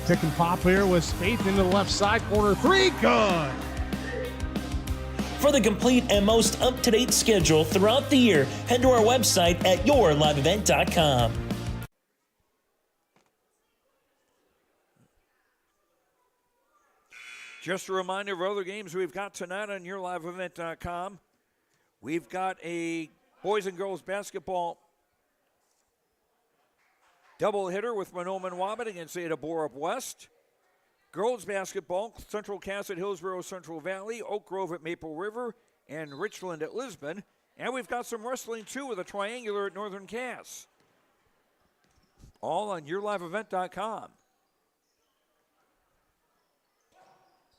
Tick and pop here with Spaeth into the left side corner. 3, good. For the complete and most up-to-date schedule throughout the year, head to our website at yourliveevent.com. Just a reminder of other games we've got tonight on yourliveevent.com. We've got a boys and girls basketball doubleheader with Monoman Wabat against Ada Borup West. Girls basketball, Central Cass at Hillsborough Central Valley, Oak Grove at Maple River, and Richland at Lisbon. And we've got some wrestling too with a triangular at Northern Cass. All on yourliveevent.com.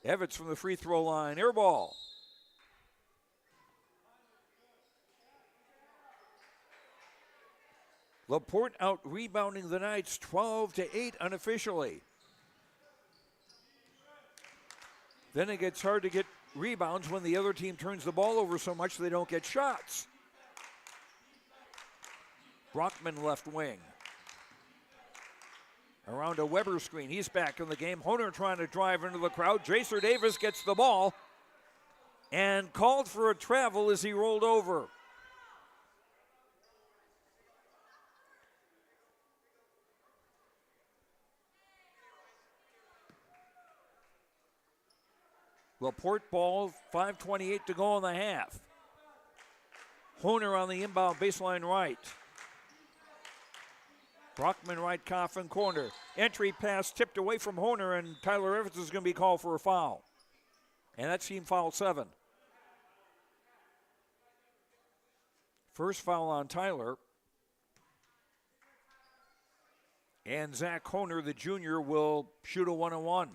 Evans from the free throw line, air ball. Laporte out rebounding the Knights 12-8 unofficially. Then it gets hard to get rebounds when the other team turns the ball over so much they don't get shots. Brockman left wing. Around a Weber screen. He's back in the game. Honer trying to drive into the crowd. Jaser Davis gets the ball and called for a travel as he rolled over. Laporte ball, 5:28 to go in the half. Honer on the inbound baseline right. Brockman right coffin corner. Entry pass tipped away from Honer, and Tyler Evans is going to be called for a foul. And that's team foul 7. First foul on Tyler. And Zach Honer, the junior, will shoot a 1-on-1.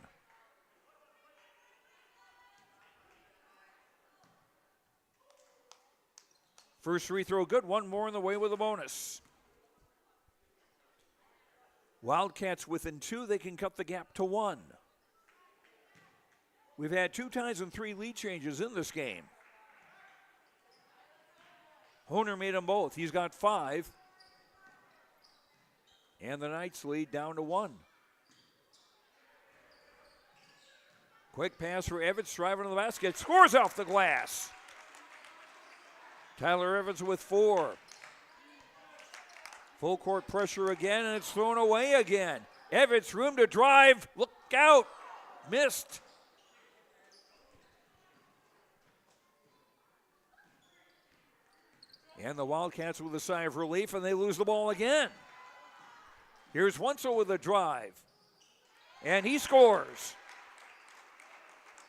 First free throw good, one more in the way with a bonus. Wildcats within 2, they can cut the gap to 1. We've had 2 ties and 3 lead changes in this game. Honer made them both. He's got 5. And the Knights lead down to 1. Quick pass for Evans, driving to the basket, scores off the glass. Tyler Evans with 4. Full court pressure again, and it's thrown away again. Evans, room to drive, look out, missed. And the Wildcats with a sigh of relief, and they lose the ball again. Here's Wenzel with a drive, and he scores.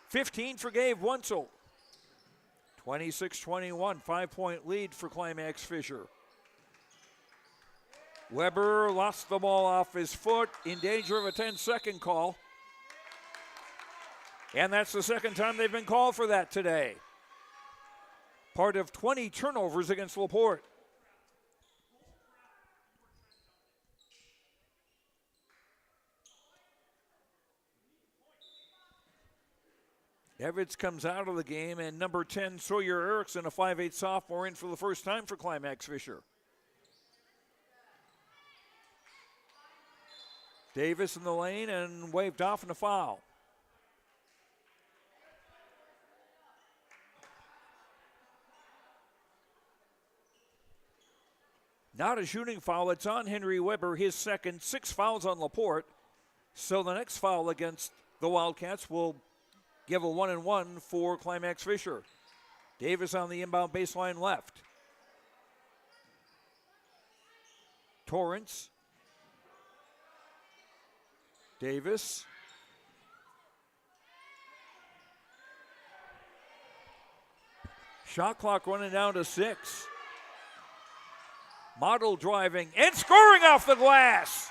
15 for Gabe Wenzel. 26-21, 5-point lead for Climax-Fisher. Weber lost the ball off his foot, in danger of a 10-second call. And that's the second time they've been called for that today. Part of 20 turnovers against Laporte. Evans comes out of the game, and number 10, Sawyer Erickson, a 5'8 sophomore, in for the first time for Climax-Fisher. Davis in the lane and waved off in a foul. Not a shooting foul. It's on Henry Weber, his second. 6 fouls on Laporte. So the next foul against the Wildcats will give a 1-and-1 for Climax-Fisher. Davis on the inbound baseline left. Torrance. Davis. Shot clock running down to 6. Model driving and scoring off the glass.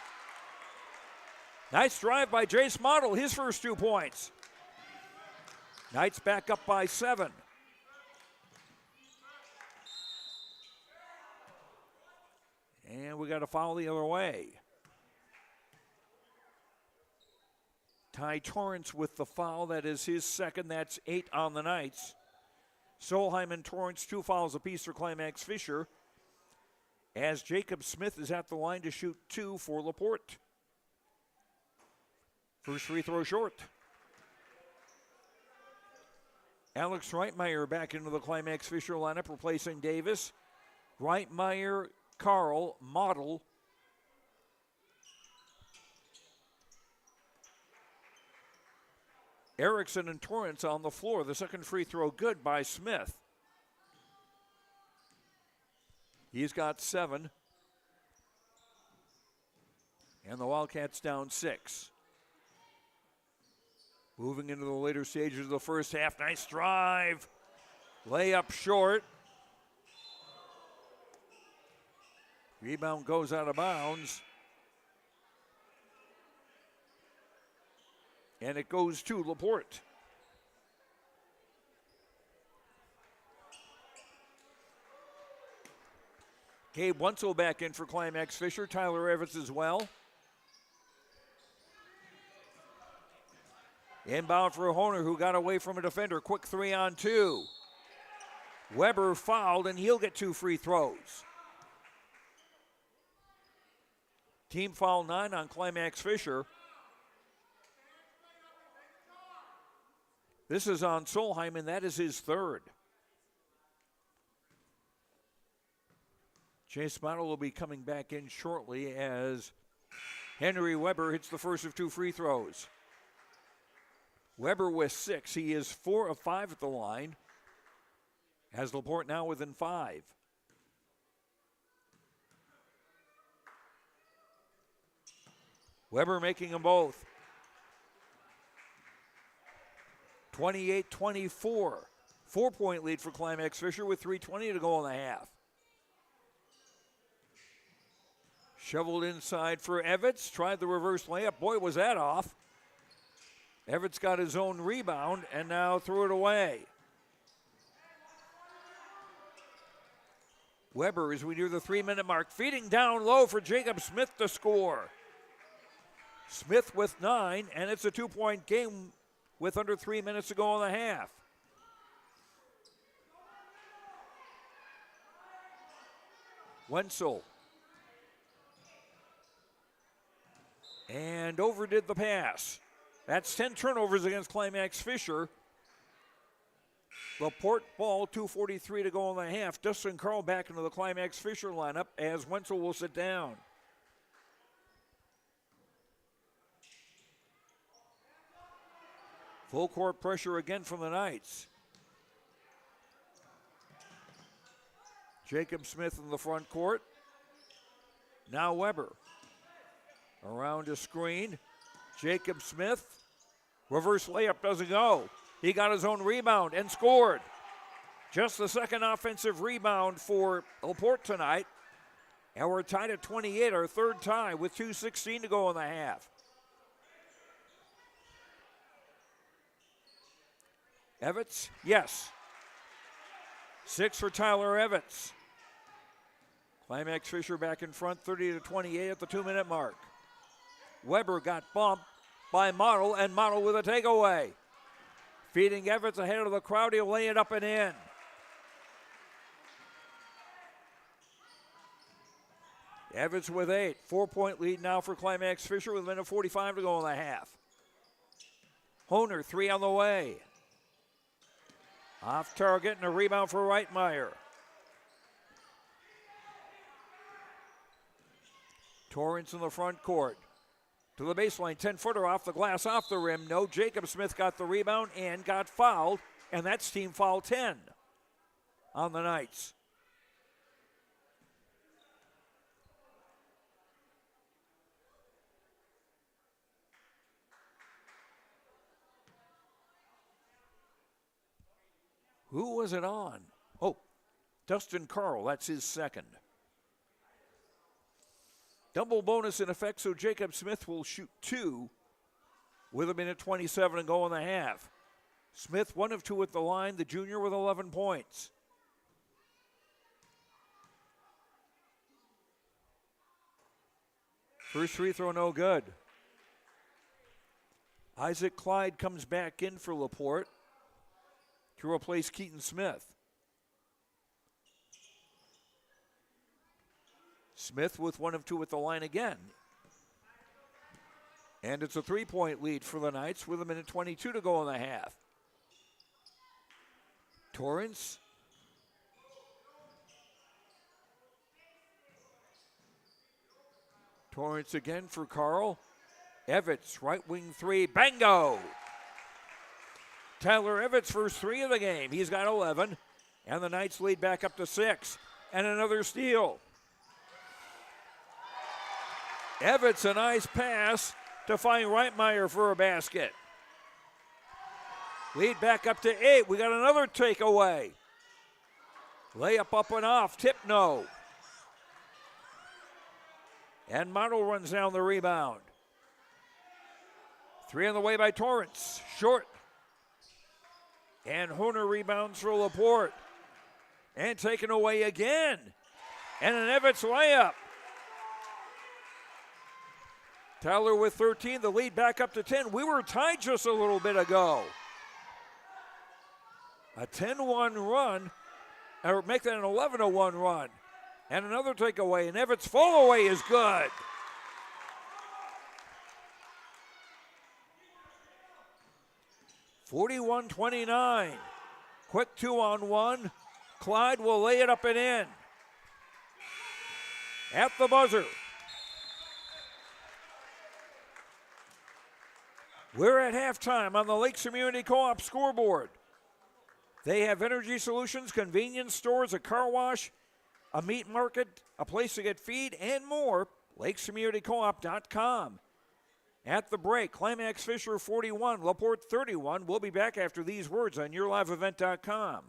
Nice drive by Jace Model, his first 2 points. Knights back up by 7. And we got a foul the other way. Ty Torrance with the foul. That is his second. That's 8 on the Knights. Solheim and Torrance, 2 fouls apiece for Climax-Fisher, as Jacob Smith is at the line to shoot 2 for Laporte. First free throw short. Alex Reitmeyer back into the Climax-Fisher lineup, replacing Davis. Reitmeyer, Carl, Model. Erickson and Torrance on the floor. The second free throw good by Smith. He's got 7. And the Wildcats down 6. Moving into the later stages of the first half. Nice drive. Layup short. Rebound goes out of bounds. And it goes to Laporte. Gabe Wenzel back in for Climax-Fisher. Tyler Evans as well. Inbound for Honer, who got away from a defender. Quick 3-on-2. Weber fouled, and he'll get 2 free throws. Team foul 9 on Climax-Fisher. This is on Solheim, and that is his 3rd. Chase Model will be coming back in shortly as Henry Weber hits the first of 2 free throws. Weber with 6. He is 4 of 5 at the line. Has Laporte now within 5. Weber making them both. 28-24. 4-point lead for Climax-Fisher with 3:20 to go in the half. Shoveled inside for Evans. Tried the reverse layup. Boy, was that off. Evans got his own rebound and now threw it away. Weber, as we near the 3-minute mark, feeding down low for Jacob Smith to score. Smith with 9, and it's a 2-point game with under 3 minutes to go in the half. Wenzel. And overdid the pass. That's 10 turnovers against Climax-Fisher. Laporte ball, 2:43 to go in the half. Dustin Carl back into the Climax-Fisher lineup as Wenzel will sit down. Full court pressure again from the Knights. Jacob Smith in the front court. Now Weber. Around a screen. Jacob Smith. Reverse layup doesn't go. He got his own rebound and scored. Just the second offensive rebound for Laporte tonight. And we're tied at 28, our third tie with 2:16 to go in the half. Evans, yes. 6 for Tyler Evans. Climax-Fisher back in front, 30-28 at the 2-minute mark. Weber got bumped by Model, and Model with a takeaway. Feeding Evans ahead of the crowd, he'll lay it up and in. Evans with 8, 4-point lead now for Climax-Fisher with a minute 45 to go in the half. Honer, 3 on the way. Off target and a rebound for Reitmeyer. Torrance in the front court. To the baseline, 10-footer off the glass, off the rim. No, Jacob Smith got the rebound and got fouled, and that's team foul 10 on the Knights. Who was it on? Oh, Dustin Carl, that's his second. Double bonus in effect, so Jacob Smith will shoot 2 with a minute 27 to go in the half. Smith 1 of 2 at the line, the junior with 11 points. First free throw no good. Isaac Clyde comes back in for Laporte to replace Keaton Smith. Smith with 1 of 2 at the line again. And it's a 3-point lead for the Knights with a minute 22 to go in the half. Torrance. Torrance again for Carl. Evans, right wing 3, bango! Tyler Evans, first 3 of the game. He's got 11. And the Knights lead back up to 6. And another steal. Evans, a nice pass to find Reitmeyer for a basket. Lead back up to 8. We got another takeaway. Layup up and off. Tip no. And Model runs down the rebound. 3 on the way by Torrance. Short. And Honer rebounds for Laporte. And taken away again. And an Evans layup. Tyler with 13, the lead back up to 10. We were tied just a little bit ago. A 10-1 run, or make that an 11-1 run. And another takeaway, and Evans' fall away is good. (41-29). Quick 2-on-1. Clyde will lay it up and in. At the buzzer. We're at halftime on the Lakes Community Co-op scoreboard. They have energy solutions, convenience stores, a car wash, a meat market, a place to get feed, and more. LakesCommunityCoop.com. At the break, Climax-Fisher 41, Laporte 31. We'll be back after these words on YourLiveEvent.com.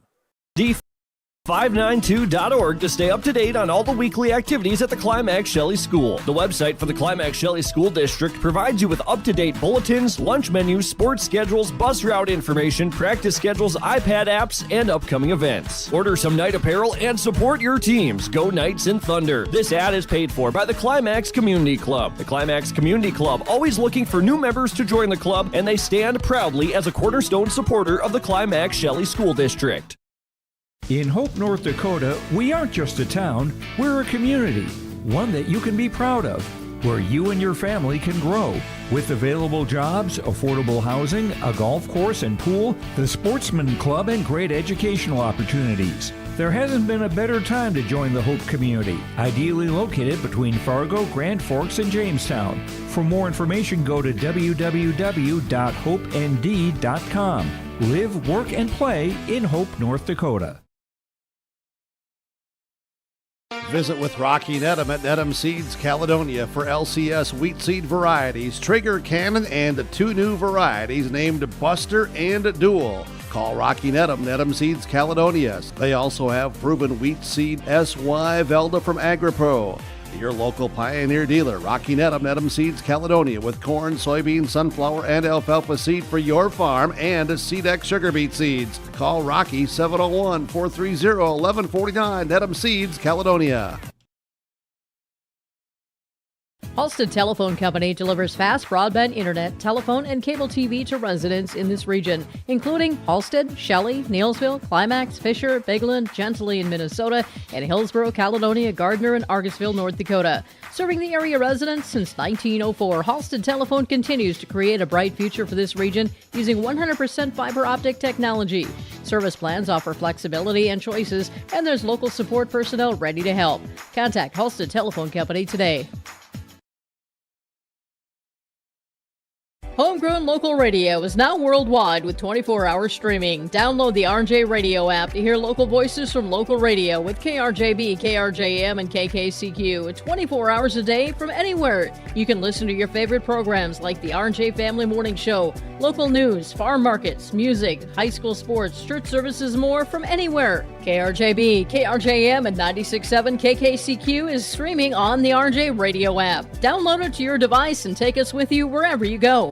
D592.org to stay up to date on all the weekly activities at the Climax Shelley School. The website for the Climax Shelley School District provides you with up-to-date bulletins, lunch menus, sports schedules, bus route information, practice schedules, iPad apps, and upcoming events. Order some night apparel and support your teams. Go Knights and Thunder. This ad is paid for by the Climax Community Club. The Climax Community Club, always looking for new members to join the club, and they stand proudly as a cornerstone supporter of the Climax Shelley School District. In Hope, North Dakota, we aren't just a town, we're a community, one that you can be proud of, where you and your family can grow. With available jobs, affordable housing, a golf course and pool, the Sportsman Club, and great educational opportunities. There hasn't been a better time to join the Hope community, ideally located between Fargo, Grand Forks, and Jamestown. For more information, go to www.hopend.com. Live, work, and play in Hope, North Dakota. Visit with Rocky Nedham at Nedham Seeds Caledonia for LCS wheat seed varieties, Trigger, Cannon, and 2 new varieties named Buster and Dual. Call Rocky Nedham, Nedham Seeds Caledonia. They also have proven wheat seed SY Velda from AgriPro. Your local Pioneer dealer, Rocky Nedham, Nedham Seeds Caledonia, with corn, soybean, sunflower, and alfalfa seed for your farm and SeedX sugar beet seeds. Call Rocky 701-430-1149, Nedham Seeds Caledonia. Halstead Telephone Company delivers fast broadband internet, telephone, and cable TV to residents in this region, including Halstead, Shelley, Neillsville, Climax-Fisher, Bigland, Gentilly in Minnesota, and Hillsborough, Caledonia, Gardner, and Argosville, North Dakota. Serving the area residents since 1904, Halstead Telephone continues to create a bright future for this region using 100% fiber optic technology. Service plans offer flexibility and choices, and there's local support personnel ready to help. Contact Halstead Telephone Company today. Homegrown local radio is now worldwide with 24-hour streaming. Download the RJ Radio app to hear local voices from local radio with KRJB, KRJM, and KKCQ 24 hours a day from anywhere. You can listen to your favorite programs like the RJ Family Morning Show, local news, farm markets, music, high school sports, church services, more from anywhere. KRJB, KRJM, and 96.7 KKCQ is streaming on the RJ Radio app. Download it to your device and take us with you wherever you go.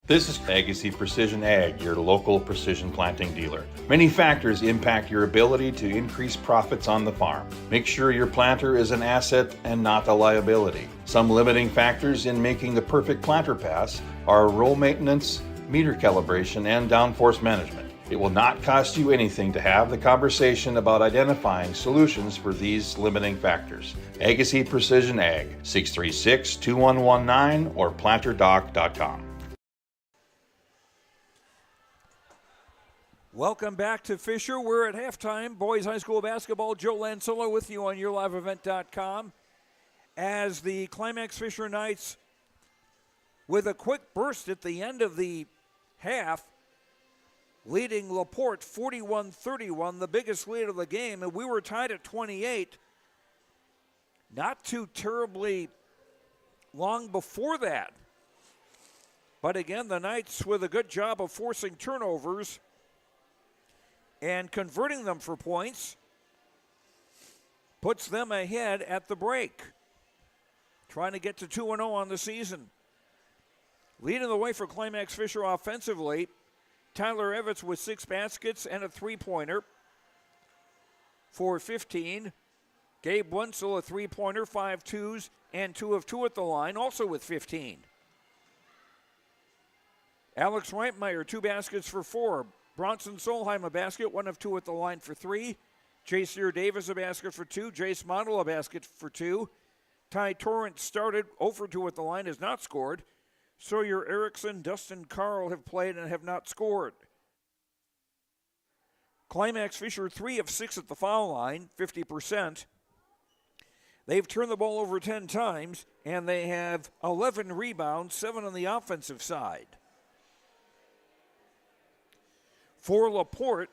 This is Agassi Precision Ag, your local precision planting dealer. Many factors impact your ability to increase profits on the farm. Make sure your planter is an asset and not a liability. Some limiting factors in making the perfect planter pass are row maintenance, meter calibration, and downforce management. It will not cost you anything to have the conversation about identifying solutions for these limiting factors. Agassi Precision Ag, 636-2119 or planterdoc.com. Welcome back to Fisher. We're at halftime. Boys High School basketball. Joe Lanzillo with you on YourLiveEvent.com. As the Climax-Fisher Knights, with a quick burst at the end of the half, leading Laporte 41-31, the biggest lead of the game, and we were tied at 28. Not too terribly long before that. But again, the Knights with a good job of forcing turnovers and converting them for points, puts them ahead at the break. Trying to get to 2-0 on the season. Leading the way for Climax-Fisher offensively, Tyler Evans with 6 baskets and a three-pointer for 15. Gabe Wenzel, a three-pointer, 5 twos, and 2 of 2 at the line, also with 15. Alex Reitmeyer, 2 baskets for 4. Bronson Solheim, a basket, 1 of 2 at the line for 3. Jacier Davis, a basket for 2. Jace Model, a basket for 2. Ty Torrance started, 0 for 2 at the line, has not scored. Sawyer Erickson, Dustin Carl have played and have not scored. Climax-Fisher, 3 of 6 at the foul line, 50%. They've turned the ball over 10 times, and they have 11 rebounds, 7 on the offensive side. For Laporte,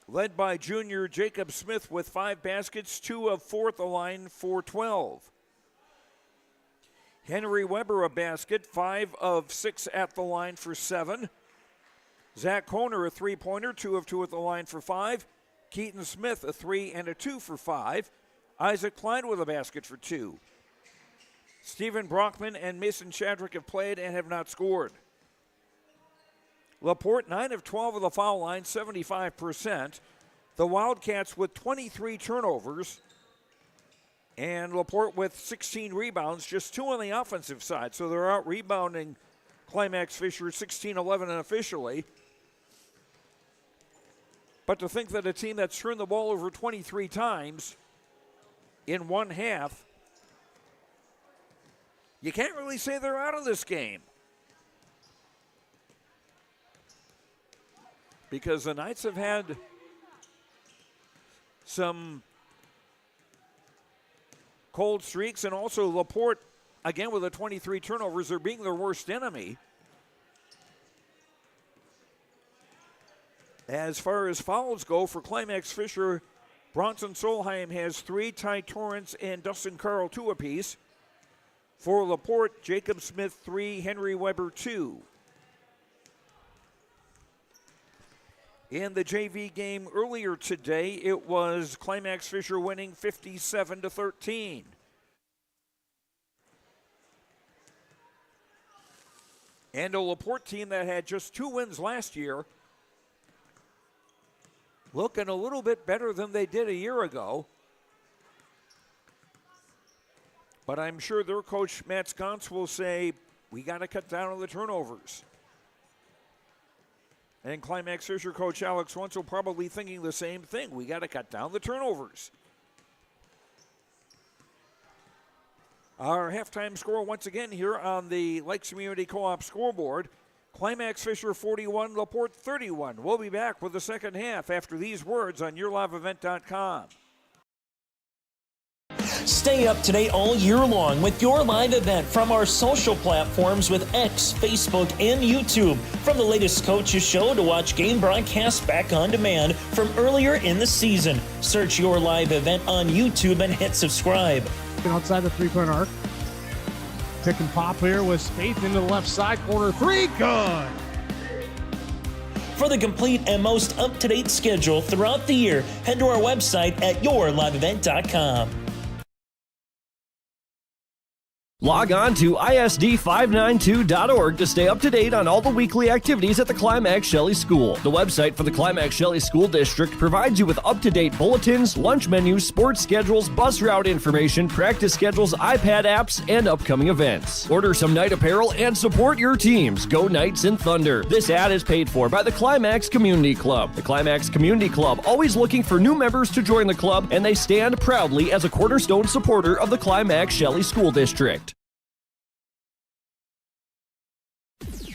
led by junior Jacob Smith with 5 baskets, 2 of 4 at the line for 12. Henry Weber, a basket, 5 of 6 at the line for 7. Zach Honer, a three-pointer, 2 of 2 at the line for 5. Keaton Smith, a 3 and a 2 for 5. Isaac Klein with a basket for 2. Stephen Brockman and Mason Chadrick have played and have not scored. Laporte, 9 of 12 of the foul line, 75%. The Wildcats with 23 turnovers. And Laporte with 16 rebounds, just 2 on the offensive side. So they're out rebounding Climax-Fisher 16-11 unofficially. But to think that a team that's turned the ball over 23 times in one half, you can't really say they're out of this game. Because the Knights have had some cold streaks, and also Laporte, again with the 23 turnovers, they're being their worst enemy. As far as fouls go for Climax-Fisher, Bronson Solheim has 3, Ty Torrance and Dustin Carl 2 apiece. For Laporte, Jacob Smith 3, Henry Weber 2. In the JV game earlier today, it was Climax-Fisher winning 57-13. And a Laporte team that had just 2 wins last year, looking a little bit better than they did a year ago. But I'm sure their coach, Matt Sconce, will say, we got to cut down on the turnovers. And Climax-Fisher coach Alex Wenzel probably thinking the same thing. We got to cut down the turnovers. Our halftime score once again here on the Lakes Community Co-op scoreboard. Climax-Fisher 41, Laporte 31. We'll be back with the second half after these words on YourLiveEvent.com. Stay up to date all year long with your live event from our social platforms with X, Facebook, and YouTube. From the latest coaches show to watch game broadcasts back on demand from earlier in the season. Search your live event on YouTube and hit subscribe. Outside the three-point arc. Pick and pop here with Spaeth into the left side corner. 3, good. For the complete and most up-to-date schedule throughout the year, head to our website at yourliveevent.com. Log on to ISD592.org to stay up to date on all the weekly activities at the Climax Shelley School. The website for the Climax Shelley School District provides you with up-to-date bulletins, lunch menus, sports schedules, bus route information, practice schedules, iPad apps, and upcoming events. Order some Knight apparel and support your teams. Go Knights and Thunder. This ad is paid for by the Climax Community Club. The Climax Community Club, always looking for new members to join the club, and they stand proudly as a cornerstone supporter of the Climax Shelley School District.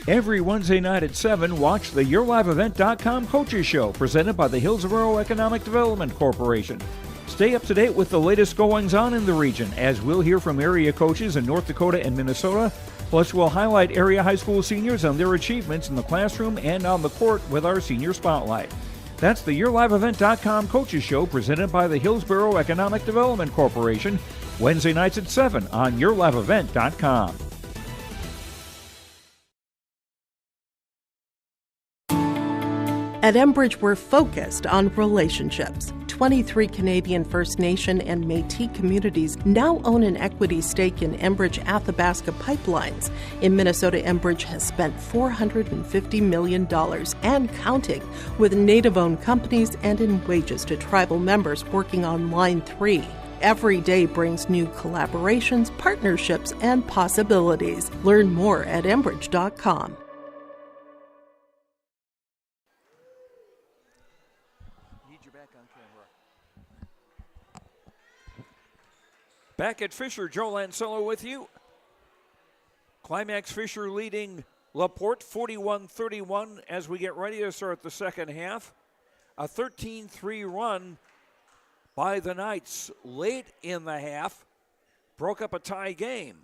Every Wednesday night at 7, watch the YourLiveEvent.com Coaches Show, presented by the Hillsborough Economic Development Corporation. Stay up to date with the latest goings-on in the region, as we'll hear from area coaches in North Dakota and Minnesota. Plus, we'll highlight area high school seniors and their achievements in the classroom and on the court with our Senior Spotlight. That's the YourLiveEvent.com Coaches Show, presented by the Hillsborough Economic Development Corporation, Wednesday nights at 7 on YourLiveEvent.com. At Enbridge, we're focused on relationships. 23 Canadian First Nation and Métis communities now own an equity stake in Enbridge Athabasca Pipelines. In Minnesota, Enbridge has spent $450 million and counting with Native-owned companies and in wages to tribal members working on Line 3. Every day brings new collaborations, partnerships, and possibilities. Learn more at Enbridge.com. Back at Fisher, Joe Lancello with you. Climax-Fisher leading Laporte 41-31 as we get ready to start the second half. A 13-3 run by the Knights late in the half broke up a tie game.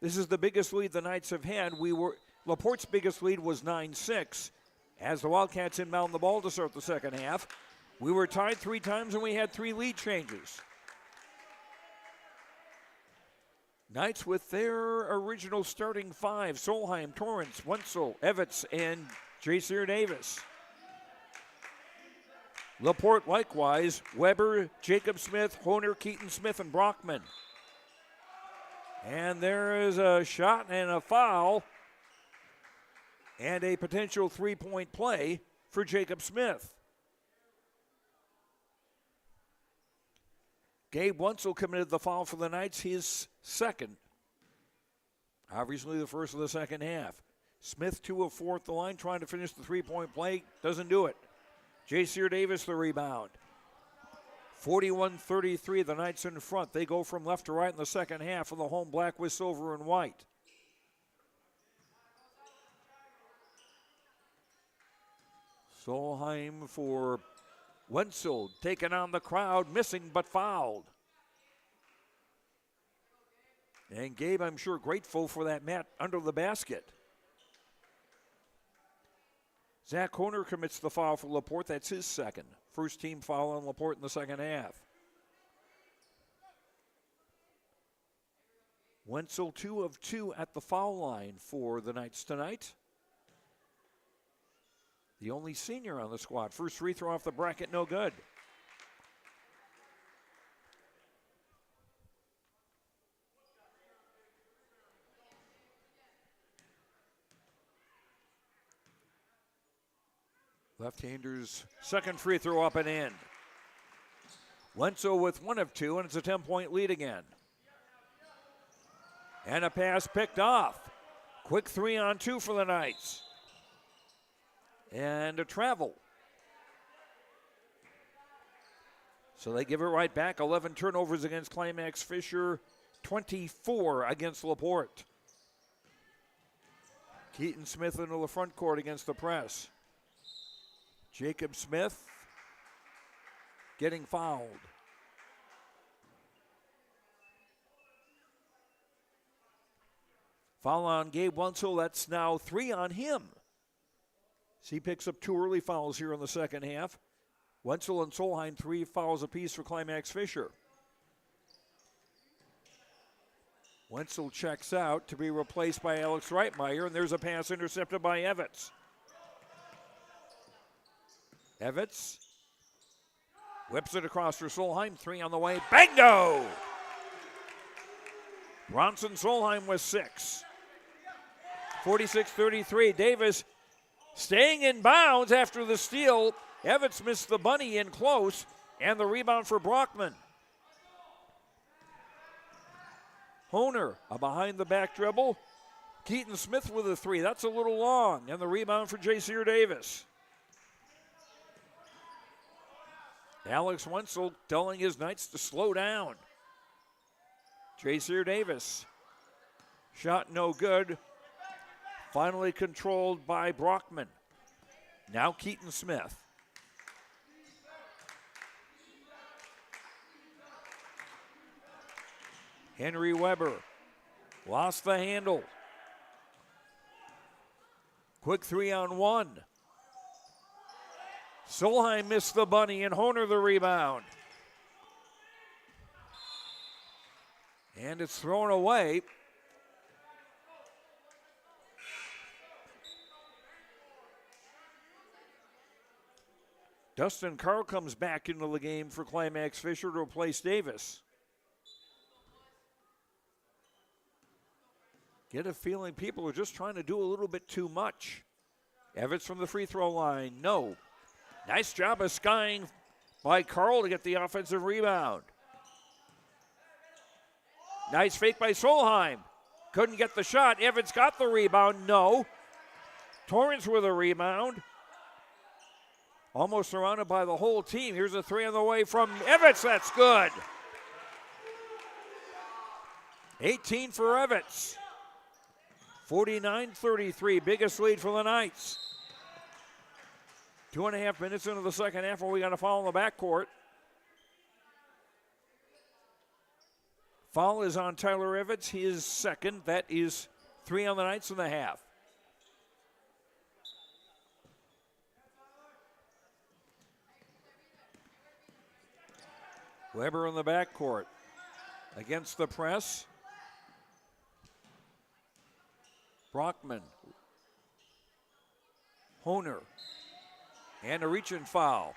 This is the biggest lead the Knights have had. Laporte's biggest lead was 9-6 as the Wildcats inbound the ball to start the second half. We were tied 3 times and we had 3 lead changes. Knights with their original starting 5, Solheim, Torrance, Wenzel, Evitz, and Jaceer Davis. Laporte likewise, Weber, Jacob Smith, Honer, Keaton Smith, and Brockman. And there is a shot and a foul and a potential 3-point play for Jacob Smith. Gabe Wenzel committed the foul for the Knights, his second. Obviously the first of the second half. Smith 2 of 4 at the line, trying to finish the 3-point play. Doesn't do it. J.C. Davis the rebound. 41-33, the Knights in front. They go from left to right in the second half of the home black with silver and white. Solheim for Wenzel, taking on the crowd, missing but fouled. And Gabe, I'm sure, grateful for that mat under the basket. Zach Honer commits the foul for Laporte. That's his second. First team foul on Laporte in the second half. Wenzel 2 of 2 at the foul line for the Knights tonight. The only senior on the squad. First free throw off the bracket, no good. Left-handers second free throw up and in. Wenzel with 1 of 2, and it's a 10-point lead again. And a pass picked off. Quick 3-on-2 for the Knights. And a travel. So they give it right back. 11 turnovers against Climax-Fisher, 24 against Laporte. Keaton Smith into the front court against the press. Jacob Smith getting fouled. Foul on Gabe Wenzel. That's now 3 on him. So he picks up 2 early fouls here in the second half. Wenzel and Solheim 3 fouls apiece for Climax-Fisher. Wenzel checks out to be replaced by Alex Reitmeyer, and there's a pass intercepted by Evans. Evans whips it across for Solheim. 3 on the way. Bango! Bronson Solheim with 6. 46-33. Davis staying in bounds after the steal. Evans missed the bunny in close, and the rebound for Brockman. Honer, a behind-the-back dribble. Keaton Smith with a 3. That's a little long, and the rebound for J.C. Davis. Alex Wenzel telling his Knights to slow down. J.C. Davis. Shot no good. Finally controlled by Brockman. Now Keaton Smith. Henry Weber lost the handle. Quick 3-on-1. Solheim missed the bunny and Honer the rebound. And it's thrown away. Dustin Carr comes back into the game for Climax-Fisher to replace Davis. Get a feeling people are just trying to do a little bit too much. Evans from the free throw line, no. Nice job of skying by Carl to get the offensive rebound. Nice fake by Solheim. Couldn't get the shot. Evans got the rebound, no. Torrance with a rebound. Almost surrounded by the whole team. Here's a 3 on the way from Evans. That's good. 18 for Evans. 49-33, biggest lead for the Knights. 2.5 minutes into the second half, where we got a foul in the backcourt. Foul is on Tyler Evans, his second. That is 3 on the Knights in the half. Weber in the backcourt against the press. Brockman, Honer, and a reach and foul.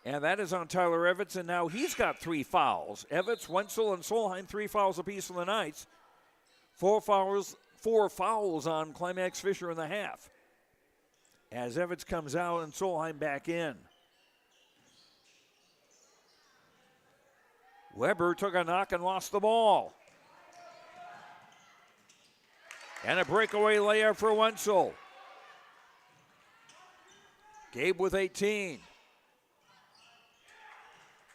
And that is on Tyler Evans, and now he's got 3 fouls. Evans, Wenzel, and Solheim, 3 fouls apiece for the Knights. 4 fouls on Climax-Fisher in the half. As Evans comes out and Solheim back in. Weber took a knock and lost the ball. And a breakaway layup for Wenzel. Gabe with 18.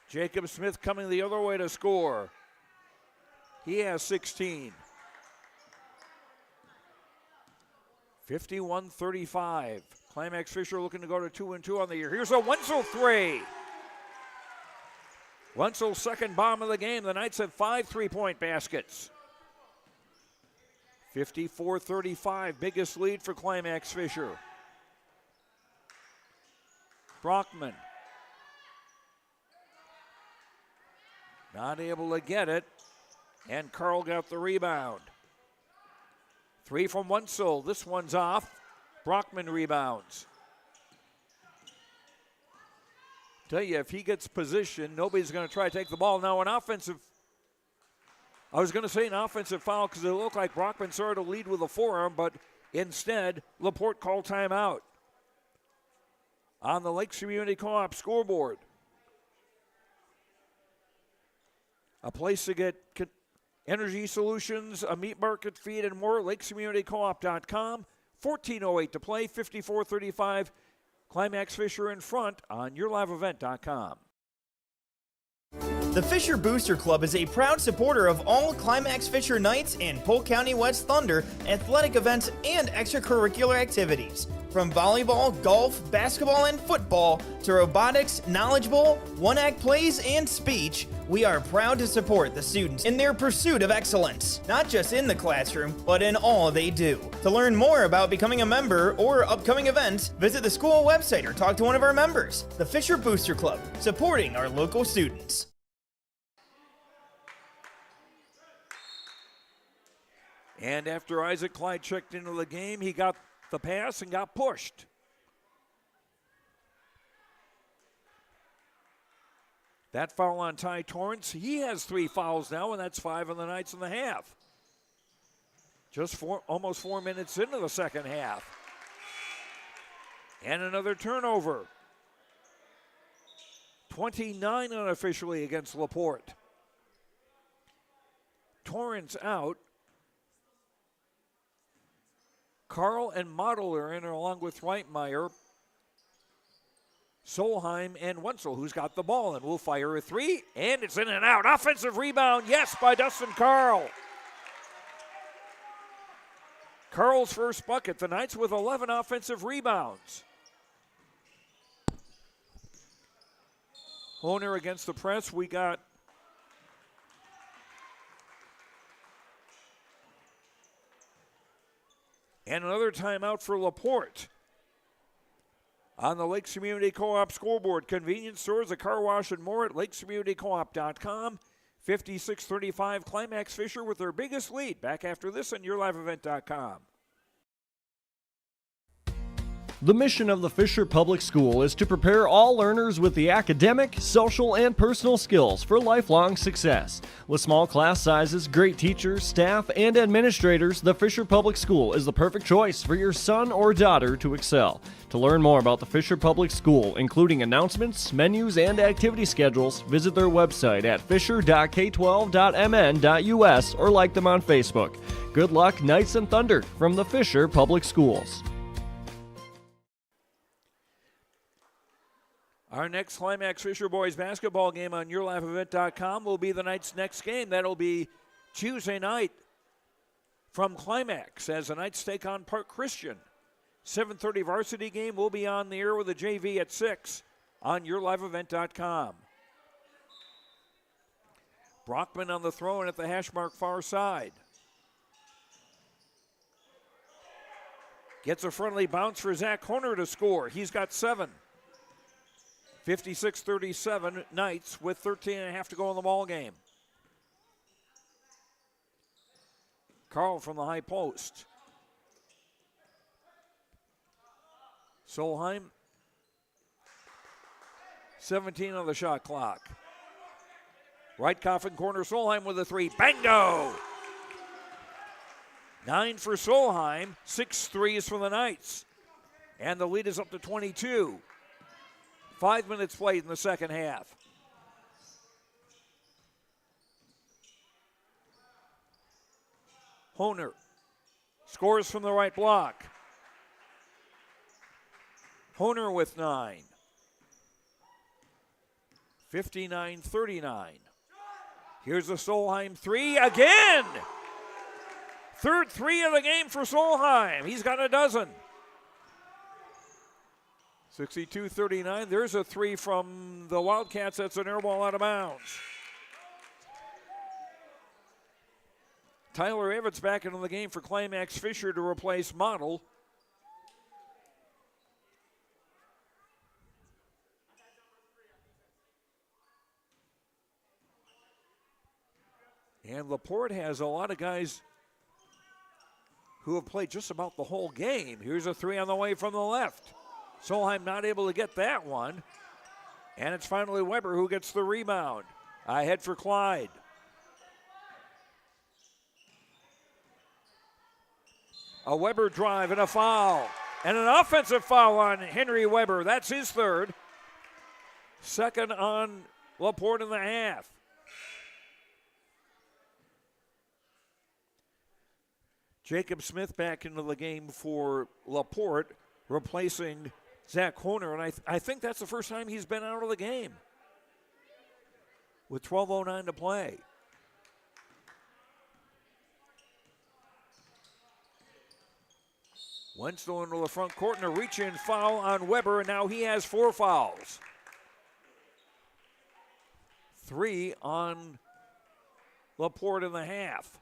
Jacob Smith coming the other way to score. He has 16. 51-35. Climax-Fisher looking to go to 2-2 on the year. Here's a Wenzel three. Wenzel's second bomb of the game. The Knights have 5 3-point baskets. 54-35, biggest lead for Climax-Fisher. Brockman. Not able to get it, and Carl got the rebound. 3 from Wenzel. This one's off. Brockman rebounds. Tell you, if he gets position, nobody's going to try to take the ball. Now, an offensive foul because it looked like Brockman started to lead with a forearm, but instead, Laporte called timeout. On the Lakes Community Co-op scoreboard. A place to get energy solutions, a meat market feed, and more. LakesCommunityCoop.com. 14:08 to play, 54-35. Climax-Fisher in front on YourLiveEvent.com. The Fisher Booster Club is a proud supporter of all Climax-Fisher Knights and Polk County West Thunder athletic events and extracurricular activities. From volleyball, golf, basketball, and football to robotics, knowledge bowl, one-act plays, and speech, we are proud to support the students in their pursuit of excellence, not just in the classroom, but in all they do. To learn more about becoming a member or upcoming events, visit the school website or talk to one of our members. The Fisher Booster Club, supporting our local students. And after Isaac Clyde checked into the game, he got the pass and got pushed. That foul on Ty Torrance. He has 3 fouls now, and that's 5 on the Knights in the half. Just almost 4 minutes into the second half. And another turnover. 29 unofficially against Laporte. Torrance out. Carl and Model are in along with Reitmeyer, Solheim, and Wenzel, who's got the ball, and will fire a 3, and it's in and out. Offensive rebound, yes, by Dustin Carl. Carl's first bucket. The Knights with 11 offensive rebounds. Honer against the press. We got and another timeout for Laporte. On the Lakes Community Co-op scoreboard, convenience stores, a car wash, and more at lakescommunitycoop.com. 56-35, Climax-Fisher with their biggest lead. Back after this on YourLiveEvent.com. The mission of the Fisher Public School is to prepare all learners with the academic, social, and personal skills for lifelong success. With small class sizes, great teachers, staff, and administrators, the Fisher Public School is the perfect choice for your son or daughter to excel. To learn more about the Fisher Public School, including announcements, menus, and activity schedules, visit their website at fisher.k12.mn.us or like them on Facebook. Good luck, Knights and Thunder, from the Fisher Public Schools. Our next Climax-Fisher boys basketball game on YourLiveEvent.com will be the Knights' next game. That'll be Tuesday night from Climax as the Knights take on Park Christian. 7:30 varsity game will be on the air with the JV at 6 on YourLiveEvent.com. Brockman on the throw and at the hash mark far side. Gets a friendly bounce for Zach Honer to score. He's got 7. 56-37 Knights with 13.5 to go in the ball game. Carl from the high post. Solheim. 17 on the shot clock. Right coffin corner, Solheim with a 3. Bango! 9 for Solheim, 6 threes for the Knights. And the lead is up to 22. 5 minutes played in the second half. Honer scores from the right block. Honer with 9. 59-39. Here's a Solheim three again. Third three of the game for Solheim. He's got a dozen. 62-39. There's a three from the Wildcats. That's an air ball out of bounds. Tyler Evans back into the game for Climax-Fisher to replace Model. And Laporte has a lot of guys who have played just about the whole game. Here's a three on the way from the left. Solheim not able to get that one. And it's finally Weber who gets the rebound. Ahead for Clyde. A Weber drive and a foul. And an offensive foul on Henry Weber. That's his third. Second on Laporte in the half. Jacob Smith back into the game for Laporte, replacing Zach Honer. And I think that's the first time he's been out of the game with 12:09 to play. Wenzel into the front court and a reach-in foul on Weber, and now he has 4 fouls. 3 on Laporte in the half.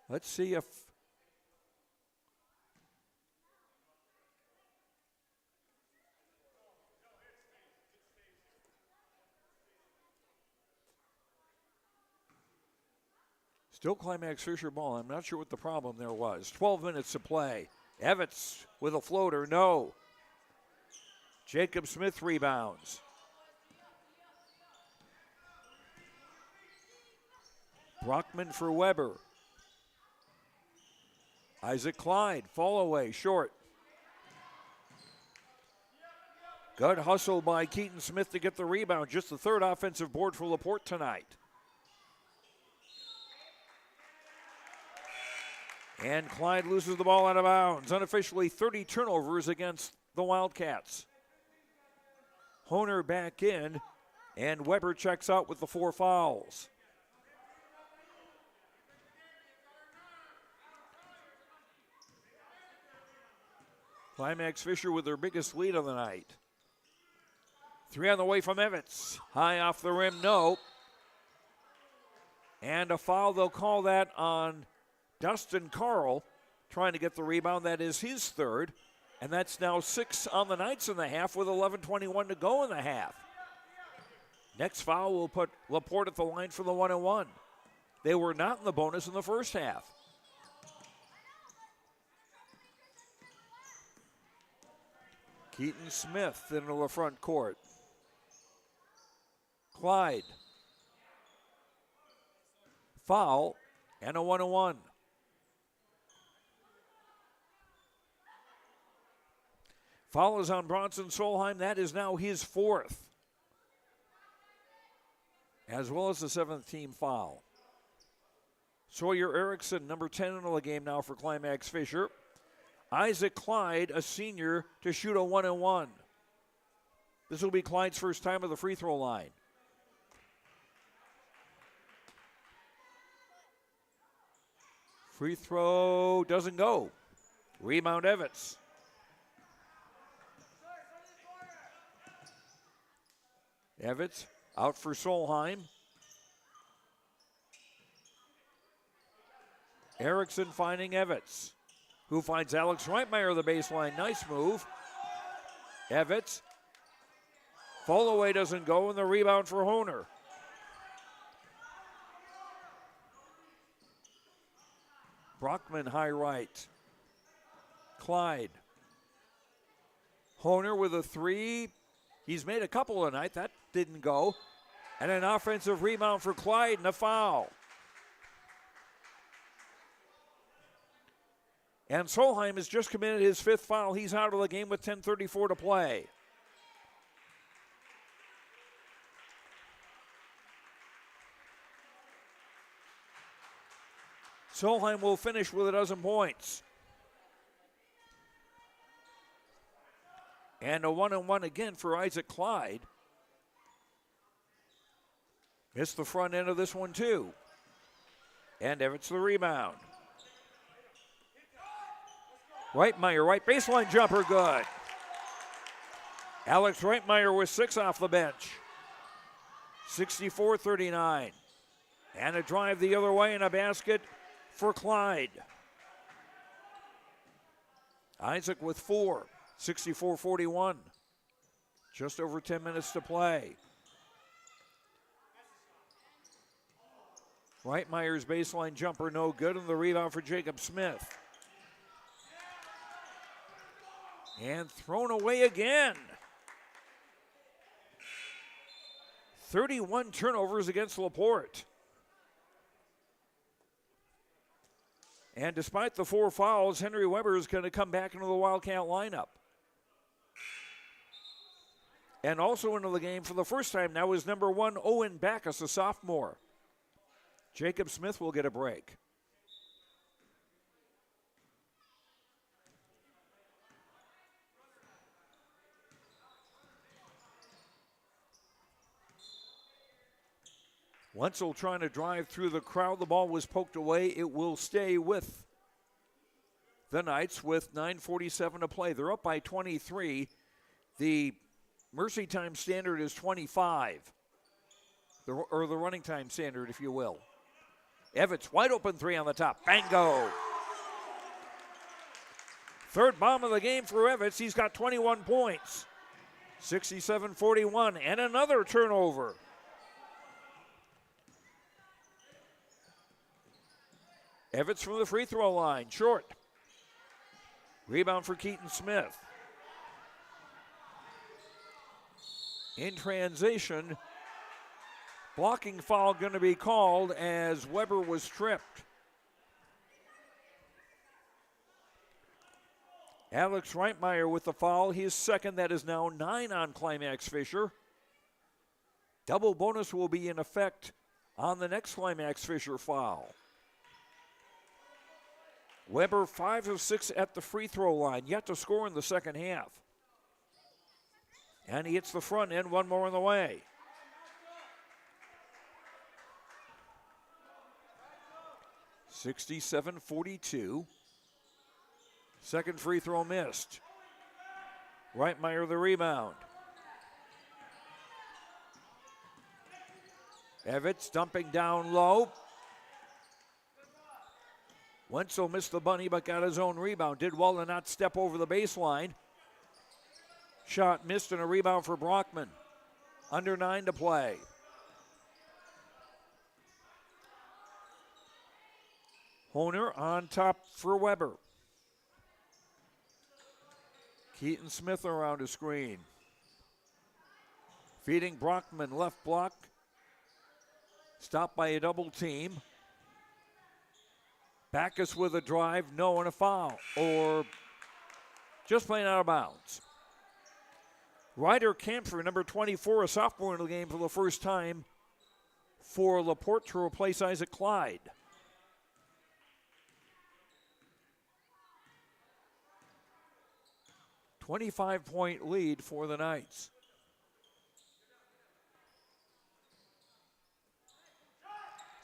Let's see if still Climax-Fisher ball. I'm not sure what the problem there was. 12 minutes to play. Evans with a floater, no. Jacob Smith rebounds. Brockman for Weber. Isaac Clyde, fall away, short. Good hustle by Keaton Smith to get the rebound. Just the third offensive board for Laporte tonight. And Clyde loses the ball out of bounds. Unofficially 30 turnovers against the Wildcats. Honer back in, and Weber checks out with the 4 fouls. Climax-Fisher with their biggest lead of the night. 3 on the way from Evans. High off the rim, no. And a foul, they'll call that on Dustin Carl, trying to get the rebound. That is his third. And that's now 6 on the Knights in the half with 11:21 to go in the half. Next foul will put Laporte at the line for the 1-and-1. They were not in the bonus in the first half. Keaton Smith into the front court. Clyde. Foul and a 1-and-1. Foul is on Bronson Solheim. That is now his 4th. As well as the 7th team foul. Sawyer Erickson, number 10 into the game now for Climax-Fisher. Isaac Clyde, a senior, to shoot a 1-and-1. This will be Clyde's first time at the free throw line. Free throw doesn't go. Rebound Evans. Evans out for Solheim. Erickson finding Evans, who finds Alex Reitmeyer the baseline. Nice move. Evans. Fall away doesn't go, and the rebound for Honer. Brockman high right. Clyde. Honer with a 3. He's made a couple tonight. That didn't go. And an offensive rebound for Clyde and a foul. And Solheim has just committed his 5th foul. He's out of the game with 10:34 to play. Solheim will finish with a dozen points. And a 1-on-1 again for Isaac Clyde. Missed the front end of this one too. And Evans the rebound. Reitmeyer, right baseline jumper, good. Alex Reitmeyer with 6 off the bench. 64-39. And a drive the other way and a basket for Clyde. Isaac with 4. 64-41. Just over 10 minutes to play. Reitmeyer's baseline jumper no good, and the rebound for Jacob Smith. And thrown away again. 31 turnovers against Laporte. And despite the 4 fouls, Henry Weber is going to come back into the Wildcat lineup. And also into the game for the first time now is number 1, Owen Backus, a sophomore. Jacob Smith will get a break. Wenzel trying to drive through the crowd. The ball was poked away. It will stay with the Knights with 9:47 to play. They're up by 23. The mercy time standard is 25. Or the running time standard, if you will. Evans, wide open 3 on the top. Bango. Third bomb of the game for Evans. He's got 21 points. 67-41. And another turnover. Evans from the free throw line, short. Rebound for Keaton Smith. In transition, blocking foul going to be called as Weber was tripped. Alex Reitmeyer with the foul, his second. That is now 9 on Climax-Fisher. Double bonus will be in effect on the next Climax-Fisher foul. Weber 5 of 6 at the free throw line, yet to score in the second half. And he hits the front end, one more on the way. (67-42). Second free throw missed. Reitmeyer the rebound. Evans dumping down low. Wenzel missed the bunny but got his own rebound. Did well to not step over the baseline. Shot missed and a rebound for Brockman. Under 9 to play. Honer on top for Weber. Keaton Smith around a screen. Feeding Brockman, left block. Stopped by a double team. Backus with a drive, no, and a foul. Or just playing out of bounds. Ryder Camphor, number 24, a sophomore in the game for the first time for Laporte to replace Isaac Clyde. .25 lead for the Knights.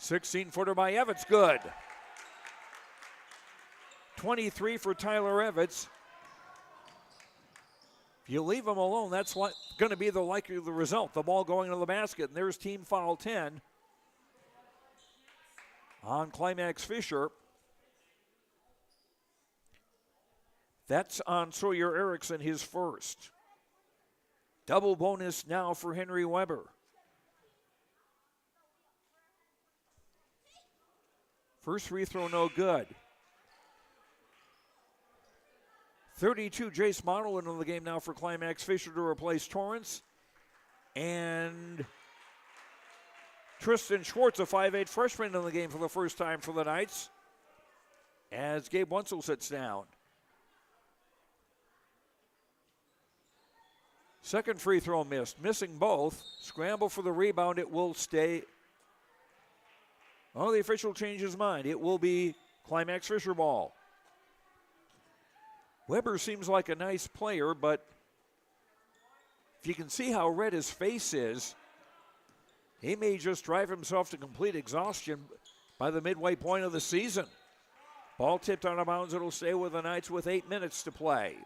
(16-footer) by Evans, good. 23 for Tyler Evans. If you leave him alone, that's going to be the likely result. The ball going to the basket, and there's team foul 10 on Climax-Fisher. That's on Sawyer Erickson, his first. Double bonus now for Henry Weber. First free throw no good. 32, Jace Model into the game now for Climax-Fisher to replace Torrance. And Tristan Schwartz, a 5'8 freshman in the game for the first time for the Knights, as Gabe Wenzel sits down. Second free throw missed, missing both. Scramble for the rebound, it will stay. Oh, the official changed his mind. It will be Climax-Fisher ball. Weber seems like a nice player, but If you can see how red his face is, he may just drive himself to complete exhaustion by the midway point of the season. Ball tipped out of bounds. It'll stay with the Knights with 8 minutes to play.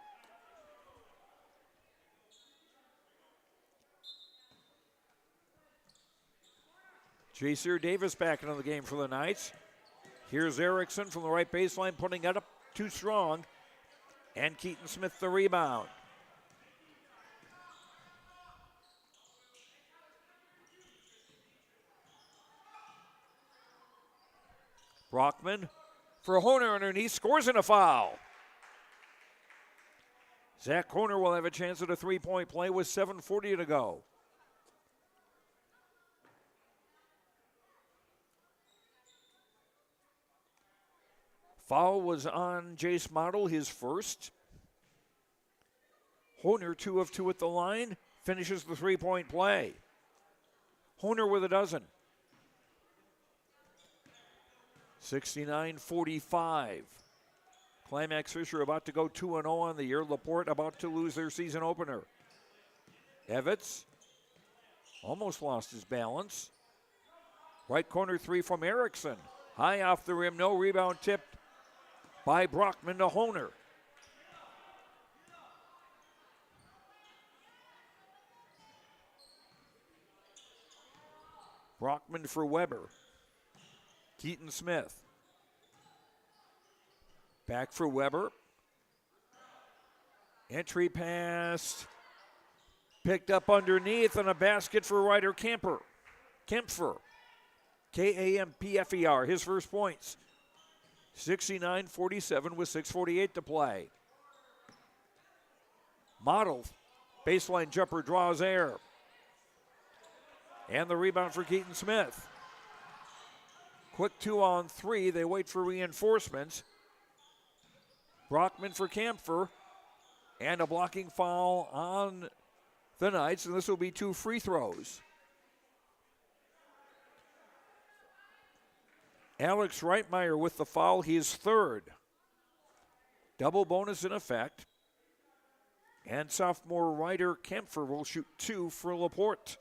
Jaceer Davis back into the game for the Knights. Here's Erickson from the right baseline, putting it up too strong. And Keaton Smith the rebound. Brockman for Honer underneath, scores in a foul. Zach Honer will have a chance at a three-point play with 7:40 to go. Foul was on Jace Model, his first. Honer 2 of 2 at the line, finishes the three-point play. Honer with a dozen. 69-45. Climax-Fisher about to go 2-0 on the year. Laporte about to lose their season opener. Evitz almost lost his balance. Right corner three from Erickson. High off the rim, no rebound, tipped by Brockman to Honer. Brockman for Weber. Keaton Smith. Back for Weber. Entry pass. Picked up underneath and a basket for Ryder Kempfer. Kempfer. K-A-M-P-F-E-R, his first points. 69-47 with 6:48 to play. Model, baseline jumper, draws air. And the rebound for Keaton Smith. Quick 2-on-3, they wait for reinforcements. Brockman for Kempfer. And a blocking foul on the Knights, and this will be 2 free throws. Alex Reitmeyer with the foul, his third. Double bonus in effect. And sophomore Ryder Kempfer will shoot 2 for Laporte.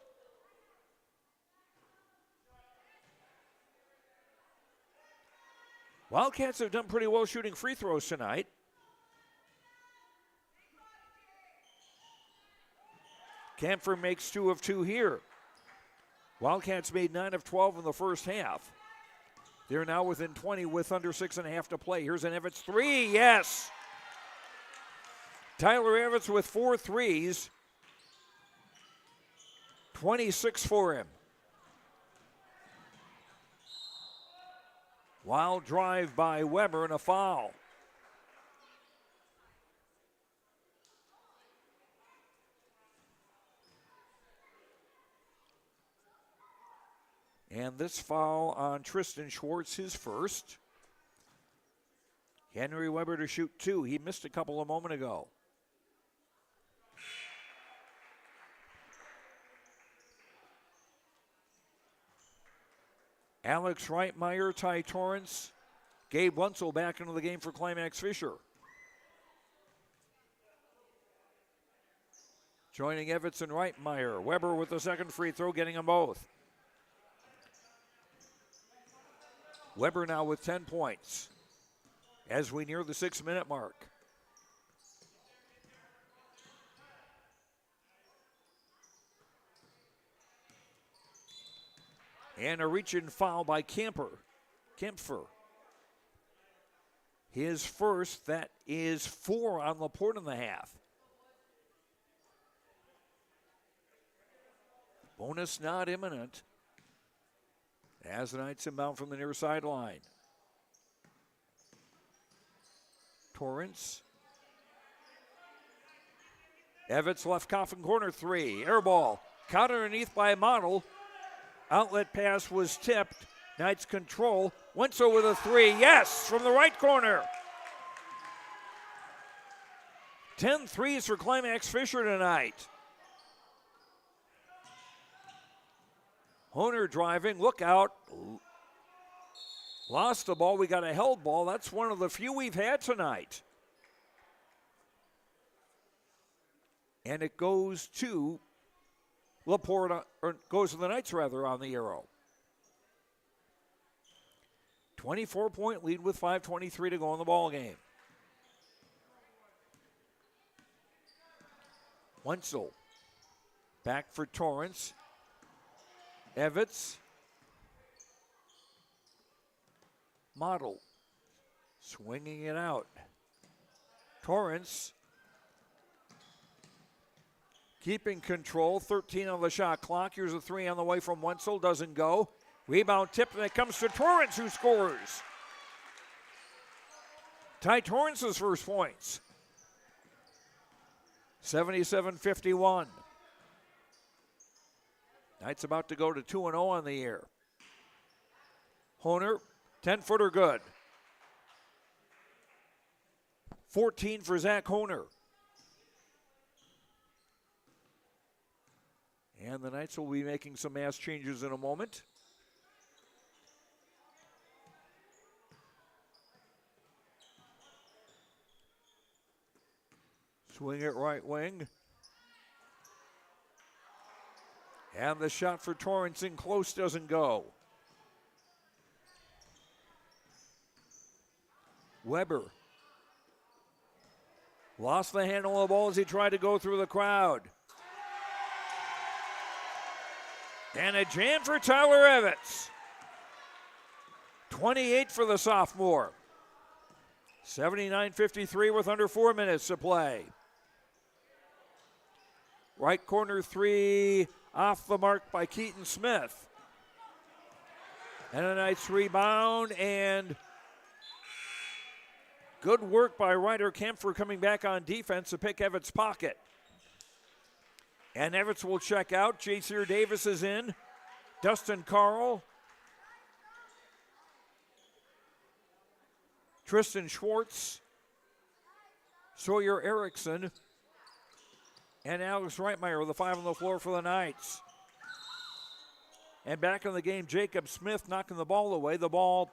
Wildcats have done pretty well shooting free throws tonight. Kempfer makes 2 of 2 here. Wildcats made 9 of 12 in the first half. They're now within 20 with under 6.5 to play. Here's an Evitz three, yes! Tyler Evitz with 4 threes. 26 for him. Wild drive by Weber and a foul. And this foul on Tristan Schwartz, his first. Henry Weber to shoot 2. He missed a couple a moment ago. Alex Reitmeyer, Ty Torrance, Gabe Wentzel back into the game for Climax-Fisher. Joining Evitz and Reitmeyer. Weber with the second free throw, getting them both. Weber now with 10 points as we near the 6-minute mark. And a reach-in foul by Kempfer. His first, that is 4 on Laporte in the half. Bonus not imminent. As the Knights inbound from the near sideline. Torrance. Evitz left coffin corner 3. Air ball. Caught underneath by Model. Outlet pass was tipped. Knights control. Wentzel with a 3. Yes, from the right corner. 10 threes for Climax-Fisher tonight. Honer driving, look out. Lost the ball, we got a held ball. That's one of the few we've had tonight. And it goes to Laporte, or goes to the Knights rather, on the arrow. 24-point lead with 5:23 to go in the ball game. Wenzel back for Torrance. Evitz. Model swinging it out. Torrance keeping control. 13 on the shot clock. Here's a three on the way from Wenzel. Doesn't go. Rebound tip, and it comes to Torrance, who scores. Ty Torrance's first points. 77-51. Knights about to go to 2-0 on the year. Honer, 10-footer good. 14 for Zach Honer. And the Knights will be making some mass changes in a moment. Swing it right wing. And the shot for Torrance in close, doesn't go. Weber lost the handle of the ball as he tried to go through the crowd. And a jam for Tyler Evitz. 28 for the sophomore. 79-53 with under 4 minutes to play. Right corner three off the mark by Keaton Smith. And a nice rebound, and good work by Ryder Kempfer coming back on defense to pick Evitz' pocket. And Evitz will check out. J.C. Davis is in. Dustin Carl. Tristan Schwartz. Sawyer Erickson. And Alex Reitmeyer, the five on the floor for the Knights. And back in the game, Jacob Smith knocking the ball away. The ball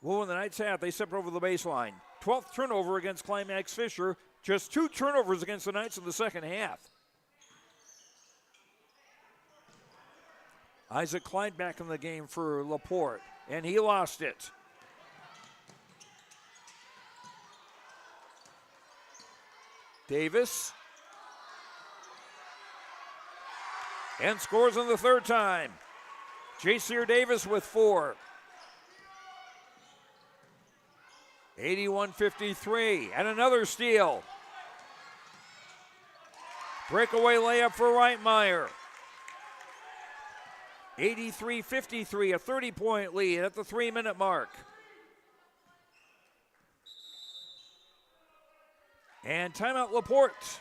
will in the Knights' half. They step over the baseline. 12th turnover against Climax-Fisher. Just 2 turnovers against the Knights in the second half. Isaac Clyde back in the game for Laporte, and he lost it. Davis. And scores on the third time. J.C. Davis with 4. 81-53, and another steal. Breakaway layup for Reitmeyer. 83-53, a 30-point lead at the 3-minute mark. And timeout Laporte.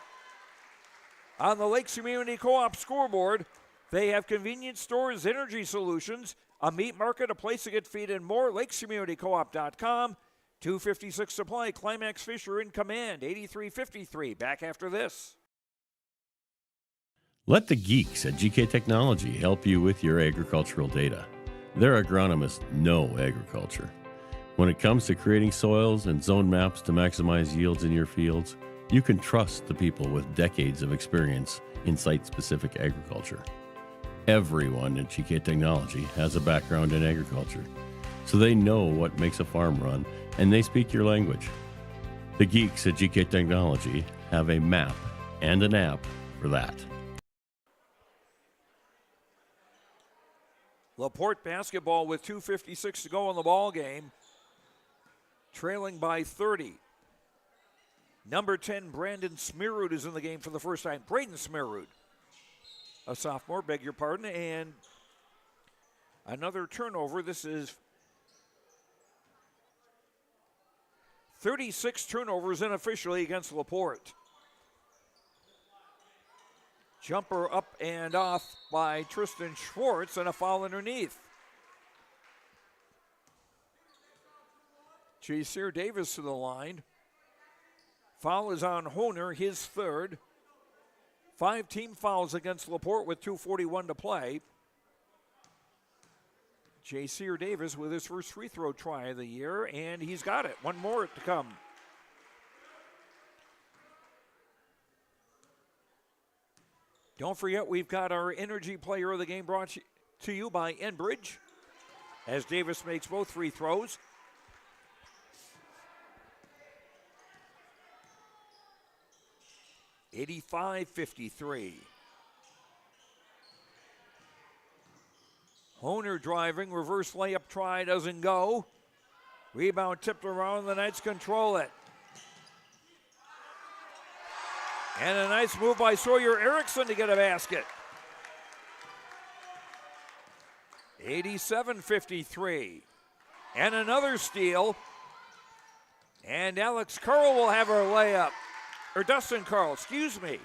On the Lakes Community Co-op scoreboard, they have convenience stores, energy solutions, a meat market, a place to get feed, and more. LakesCommunityCoop.com. 2:56 to play. Climax-Fisher in command. 83-53. Back after this. Let the geeks at GK Technology help you with your agricultural data. Their agronomists know agriculture. When it comes to creating soils and zone maps to maximize yields in your fields, you can trust the people with decades of experience in site-specific agriculture. Everyone at GK Technology has a background in agriculture, so they know what makes a farm run, and they speak your language. The geeks at GK Technology have a map and an app for that. Laporte basketball with 2:56 to go in the ball game, trailing by 30. Number 10, Brandon Smerud is in the game for the first time. Braden Smerud, a sophomore, beg your pardon, and another turnover. This is 36 turnovers unofficially against Laporte. Jumper up and off by Tristan Schwartz, and a foul underneath. J.C. Davis to the line. Foul is on Honer, his third. 5 team fouls against Laporte with 2:41 to play. J.C. Davis with his first free throw try of the year, and he's got it. One more to come. Don't forget, we've got our Energy Player of the Game brought to you by Enbridge as Davis makes both free throws. (85-53). Honer driving, reverse layup try, doesn't go. Rebound tipped around, the Knights control it. And a nice move by Sawyer Erickson to get a basket. 87-53. And another steal. And Alex Carl will have her layup. Or Dustin Carl, excuse me.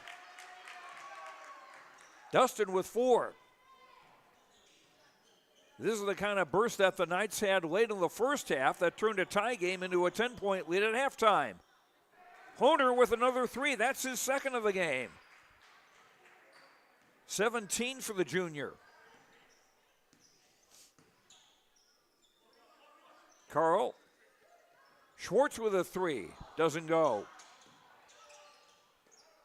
Dustin with 4. This is the kind of burst that the Knights had late in the first half that turned a tie game into a 10-point lead at halftime. Honer with another 3. That's his second of the game. 17 for the junior. Carl. Schwartz with a 3. Doesn't go.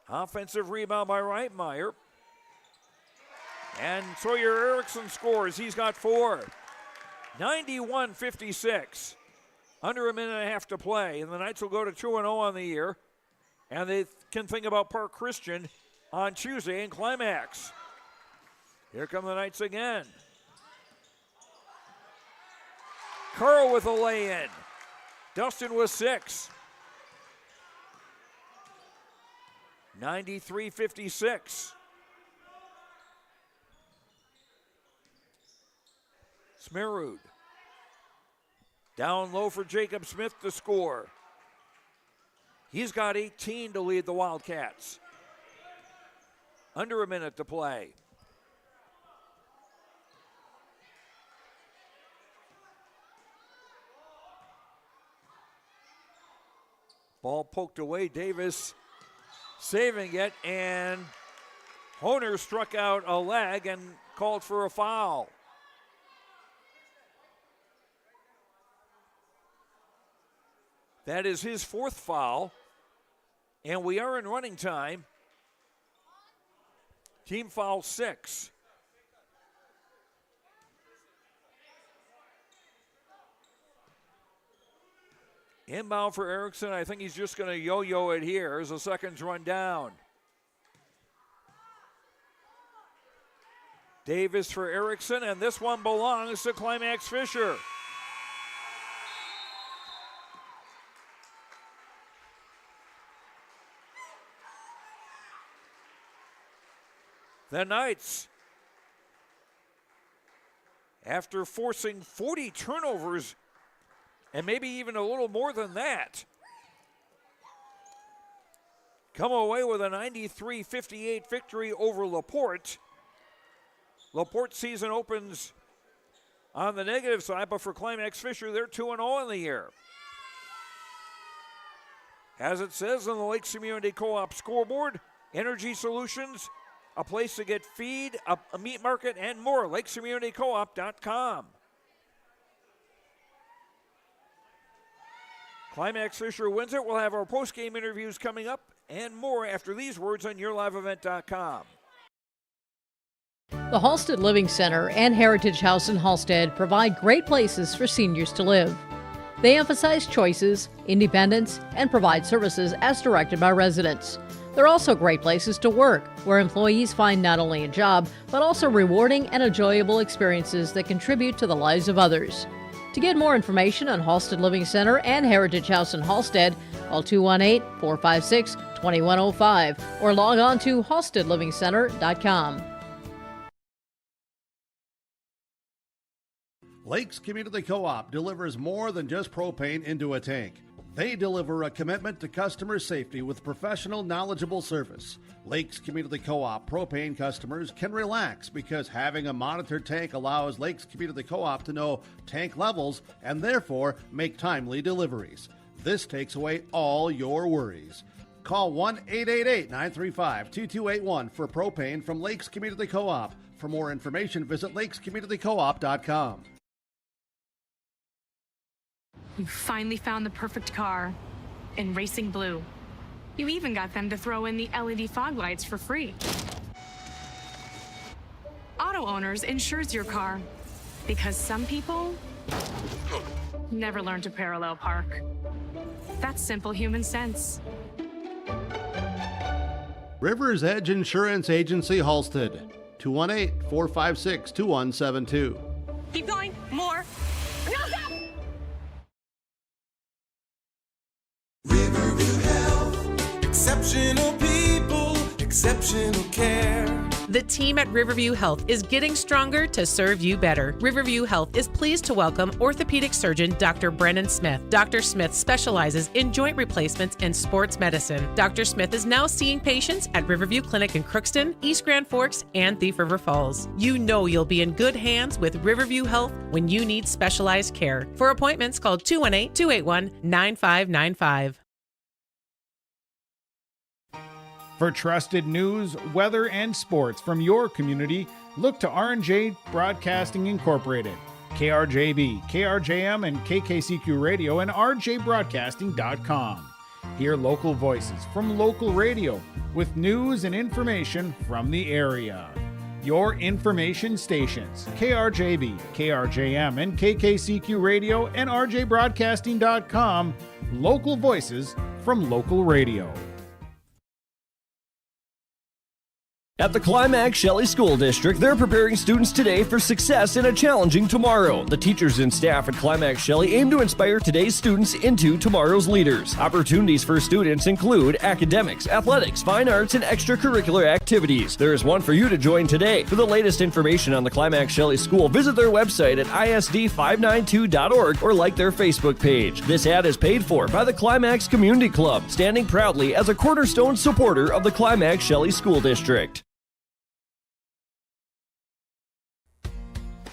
Offensive rebound by Reitmeyer. And Sawyer Erickson scores. He's got 4. 91-56. Under a minute and a half to play. And the Knights will go to 2-0 on the year. And they can think about Park Christian on Tuesday in Climax. Here come the Knights again. Carl with a lay-in. Dustin with 6. 93-56. Smerud. Down low for Jacob Smith to score. He's got 18 to lead the Wildcats. Under a minute to play. Ball poked away. Davis saving it, and Honer struck out a leg and called for a foul. That is his 4th foul, and we are in running time. Team foul 6. Inbound for Erickson. I think he's just going to yo-yo it here as the seconds run down. Davis for Erickson, and this one belongs to Climax-Fisher. The Knights, after forcing 40 turnovers, and maybe even a little more than that, come away with a 93-58 victory over Laporte. Laporte season opens on the negative side, but for Climax-Fisher, they're 2-0 in the year. As it says on the Lakes Community Co-op scoreboard, Energy Solutions, a place to get feed, a meat market, and more. LakesCommunityCoop.com. Climax-Fisher wins it. We'll have our post-game interviews coming up and more after these words on YourLiveEvent.com. The Halstead Living Center and Heritage House in Halstead provide great places for seniors to live. They emphasize choices, independence, and provide services as directed by residents. They're also great places to work, where employees find not only a job, but also rewarding and enjoyable experiences that contribute to the lives of others. To get more information on Halstead Living Center and Heritage House in Halstead, call 218-456-2105 or log on to halsteadlivingcenter.com. Lakes Community Co-op delivers more than just propane into a tank. They deliver a commitment to customer safety with professional, knowledgeable service. Lakes Community Co-op propane customers can relax because having a monitored tank allows Lakes Community Co-op to know tank levels and therefore make timely deliveries. This takes away all your worries. Call 1-888-935-2281 for propane from Lakes Community Co-op. For more information, visit lakescommunitycoop.com. You finally found the perfect car in racing blue. You even got them to throw in the LED fog lights for free. Auto Owners insures your car. Because some people never learn to parallel park. That's simple human sense. River's Edge Insurance Agency, Halstead. 218-456-2172. Keep going. More. No, stop! Riverview Health. Exceptional people, exceptional care. The team at Riverview Health is getting stronger to serve you better. Riverview Health is pleased to welcome orthopedic surgeon Dr. Brennan Smith. Dr. Smith specializes in joint replacements and sports medicine. Dr. Smith is now seeing patients at Riverview Clinic in Crookston, East Grand Forks, and Thief River Falls. You know you'll be in good hands with Riverview Health when you need specialized care. For appointments, call 218-281-9595. For trusted news, weather, and sports from your community, look to R&J Broadcasting Incorporated, KRJB, KRJM, and KKCQ Radio, and rjbroadcasting.com. Hear local voices from local radio with news and information from the area. Your information stations, KRJB, KRJM, and KKCQ Radio, and rjbroadcasting.com. Local voices from local radio. At the Climax-Shelley School District, they're preparing students today for success in a challenging tomorrow. The teachers and staff at Climax-Shelley aim to inspire today's students into tomorrow's leaders. Opportunities for students include academics, athletics, fine arts, and extracurricular activities. There is one for you to join today. For the latest information on the Climax-Shelley School, visit their website at isd592.org or like their Facebook page. This ad is paid for by the Climax Community Club, standing proudly as a cornerstone supporter of the Climax-Shelley School District.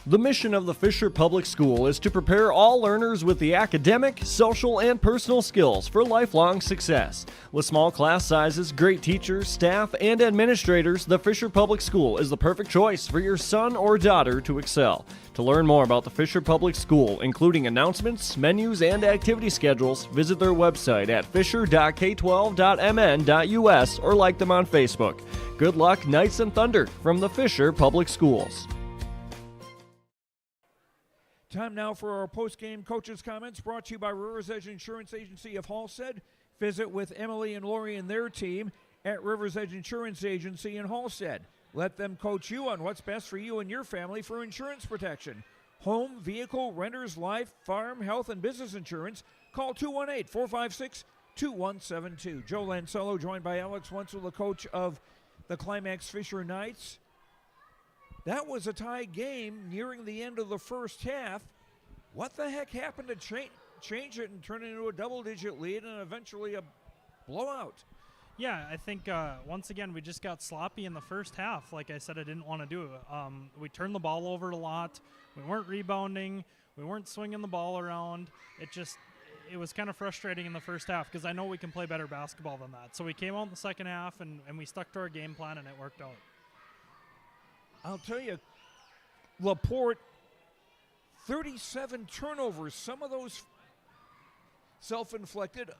The mission of the Fisher Public School is to prepare all learners with the academic, social, and personal skills for lifelong success. With small class sizes, great teachers, staff, and administrators, the Fisher Public School is the perfect choice for your son or daughter to excel. To learn more about the Fisher Public School, including announcements, menus, and activity schedules, visit their website at fisher.k12.mn.us or like them on Facebook. Good luck, Knights and Thunder, from the Fisher Public Schools. Time now for our post-game coaches' comments brought to you by River's Edge Insurance Agency of Halstead. Visit with Emily and Lori and their team at River's Edge Insurance Agency in Halstead. Let them coach you on what's best for you and your family for insurance protection. Home, vehicle, renters, life, farm, health, and business insurance. Call 218-456-2172. Joe Lancello joined by Alex Wenzel, the coach of the Climax-Fisher Knights. That was a tie game nearing the end of the first half. What the heck happened to change it and turn it into a double-digit lead and eventually a blowout? Yeah, I think once again we just got sloppy in the first half. Like I said, I didn't want to do. We turned the ball over a lot. We weren't rebounding. We weren't swinging the ball around. It was kind of frustrating in the first half because I know we can play better basketball than that. So we came out in the second half and we stuck to our game plan and it worked out. I'll tell you, Laporte, 37 turnovers. Some of those self-inflicted,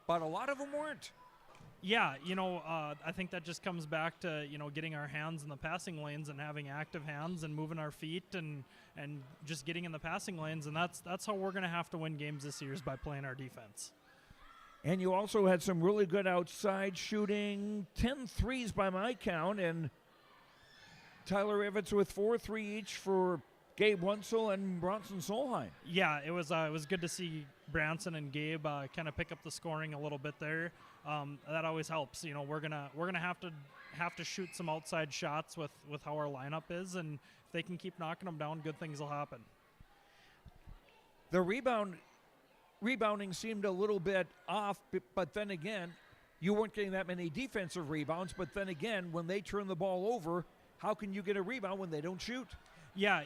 but a lot of them weren't. Yeah, I think that just comes back to, getting our hands in the passing lanes and having active hands and moving our feet and just getting in the passing lanes. And that's how we're going to have to win games this year is by playing our defense. And you also had some really good outside shooting, 10 threes by my count, and Tyler Evans with 4-3 each for Gabe Wenzel and Bronson Solheim. Yeah, it was good to see Branson and Gabe kind of pick up the scoring a little bit there. That always helps. We're gonna have to shoot some outside shots with how our lineup is, and if they can keep knocking them down, good things will happen. The rebounding seemed a little bit off, but then again, you weren't getting that many defensive rebounds. But then again, when they turn the ball over, how can you get a rebound when they don't shoot? Yeah,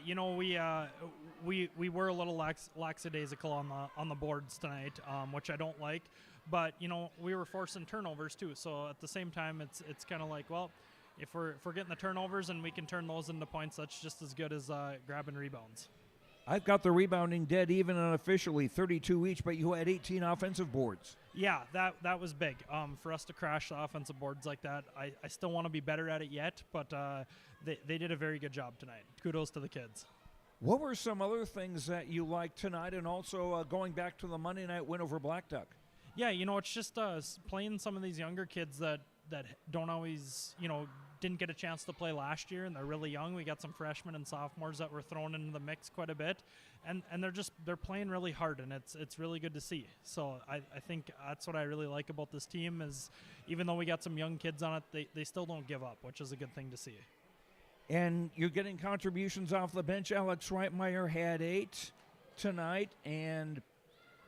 we were a little lackadaisical on the boards tonight, which I don't like. But we were forcing turnovers too. So at the same time, it's kind of like, well, if we're getting the turnovers and we can turn those into points, that's just as good as grabbing rebounds. I've got the rebounding dead even unofficially, 32 each, but you had 18 offensive boards. Yeah, that was big. For us to crash the offensive boards like that, I still want to be better at it yet, but they did a very good job tonight. Kudos to the kids. What were some other things that you liked tonight, and also going back to the Monday night win over Black Duck? Yeah, it's just playing some of these younger kids that don't always, didn't get a chance to play last year, and they're really young. We got some freshmen and sophomores that were thrown into the mix quite a bit, and they're playing really hard, and it's really good to see. So I think that's what I really like about this team is even though we got some young kids on it, they still don't give up, which is a good thing to see. And you're getting contributions off the bench. Alex Reitmeyer had 8 tonight, and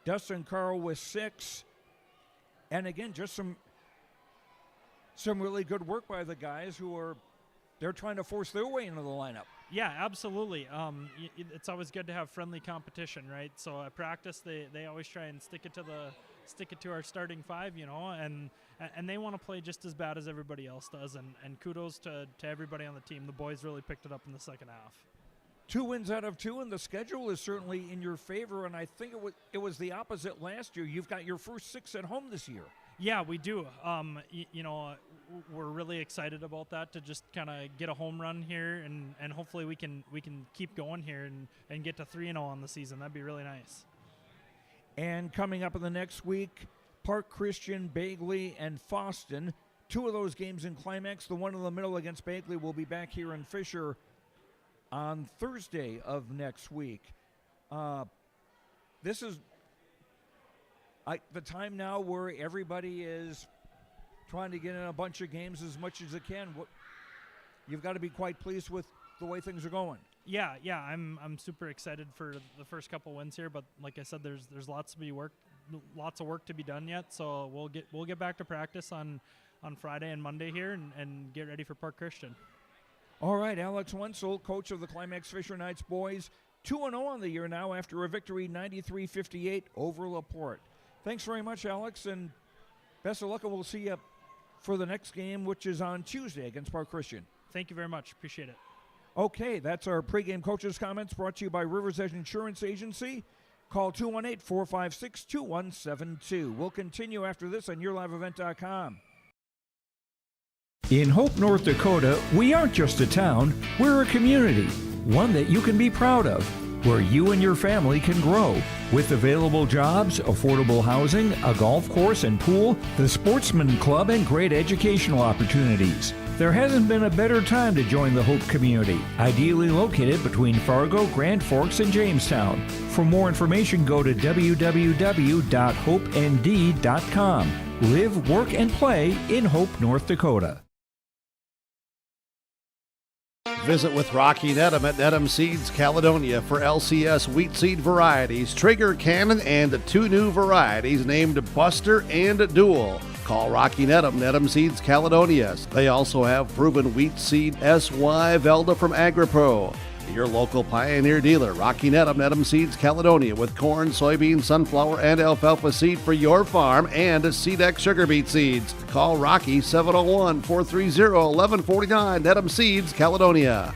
Dustin Carl with 6. And again, just some really good work by the guys they're trying to force their way into the lineup. Yeah, absolutely. It's always good to have friendly competition, right? So at practice, they always try and stick it to our starting 5, and they want to play just as bad as everybody else does. And kudos to everybody on the team. The boys really picked it up in the second half. 2 wins out of 2, and the schedule is certainly in your favor. And I think it was the opposite last year. You've got your first 6 at home this year. Yeah, we do. We're really excited about that, to just kind of get a home run here, and hopefully we can keep going here and get to 3-0 on the season. That'd be really nice. And coming up in the next week, Park Christian, Bagley, and Foston. 2 of those games in Climax. The one in the middle against Bagley will be back here in Fisher on Thursday of next week. This is the time now where everybody is trying to get in a bunch of games as much as they can. You've got to be quite pleased with the way things are going. Yeah, I'm super excited for the first couple wins here, but like I said, there's lots of work to be done yet. So we'll get back to practice on Friday and Monday here and get ready for Park Christian. All right, Alex Wenzel, coach of the Climax-Fisher Knights boys, 2-0 on the year now after a victory 93-58 over Laporte. Thanks very much, Alex, and best of luck, and we'll see you for the next game, which is on Tuesday against Park Christian. Thank you very much. Appreciate it. Okay, that's our pregame coaches' comments brought to you by Rivers Edge Insurance Agency. Call 218-456-2172. We'll continue after this on YourLiveEvent.com. In Hope, North Dakota, we aren't just a town, we're a community, one that you can be proud of, where you and your family can grow. With available jobs, affordable housing, a golf course and pool, the Sportsman Club, and great educational opportunities. There hasn't been a better time to join the Hope community, ideally located between Fargo, Grand Forks, and Jamestown. For more information, go to www.hopend.com. Live, work, and play in Hope, North Dakota. Visit with Rocky Nedham at Nedham Seeds Caledonia for LCS wheat seed varieties, Trigger Cannon, and 2 new varieties named Buster and Dual. Call Rocky Nedham, Nedham Seeds Caledonia. They also have proven wheat seed SY Velda from AgriPro. Your local Pioneer dealer, Rocky Nedham, Nedham Seeds Caledonia, with corn, soybean, sunflower, and alfalfa seed for your farm, and Seedex sugar beet seeds. Call Rocky 701-430-1149, Nedham Seeds Caledonia.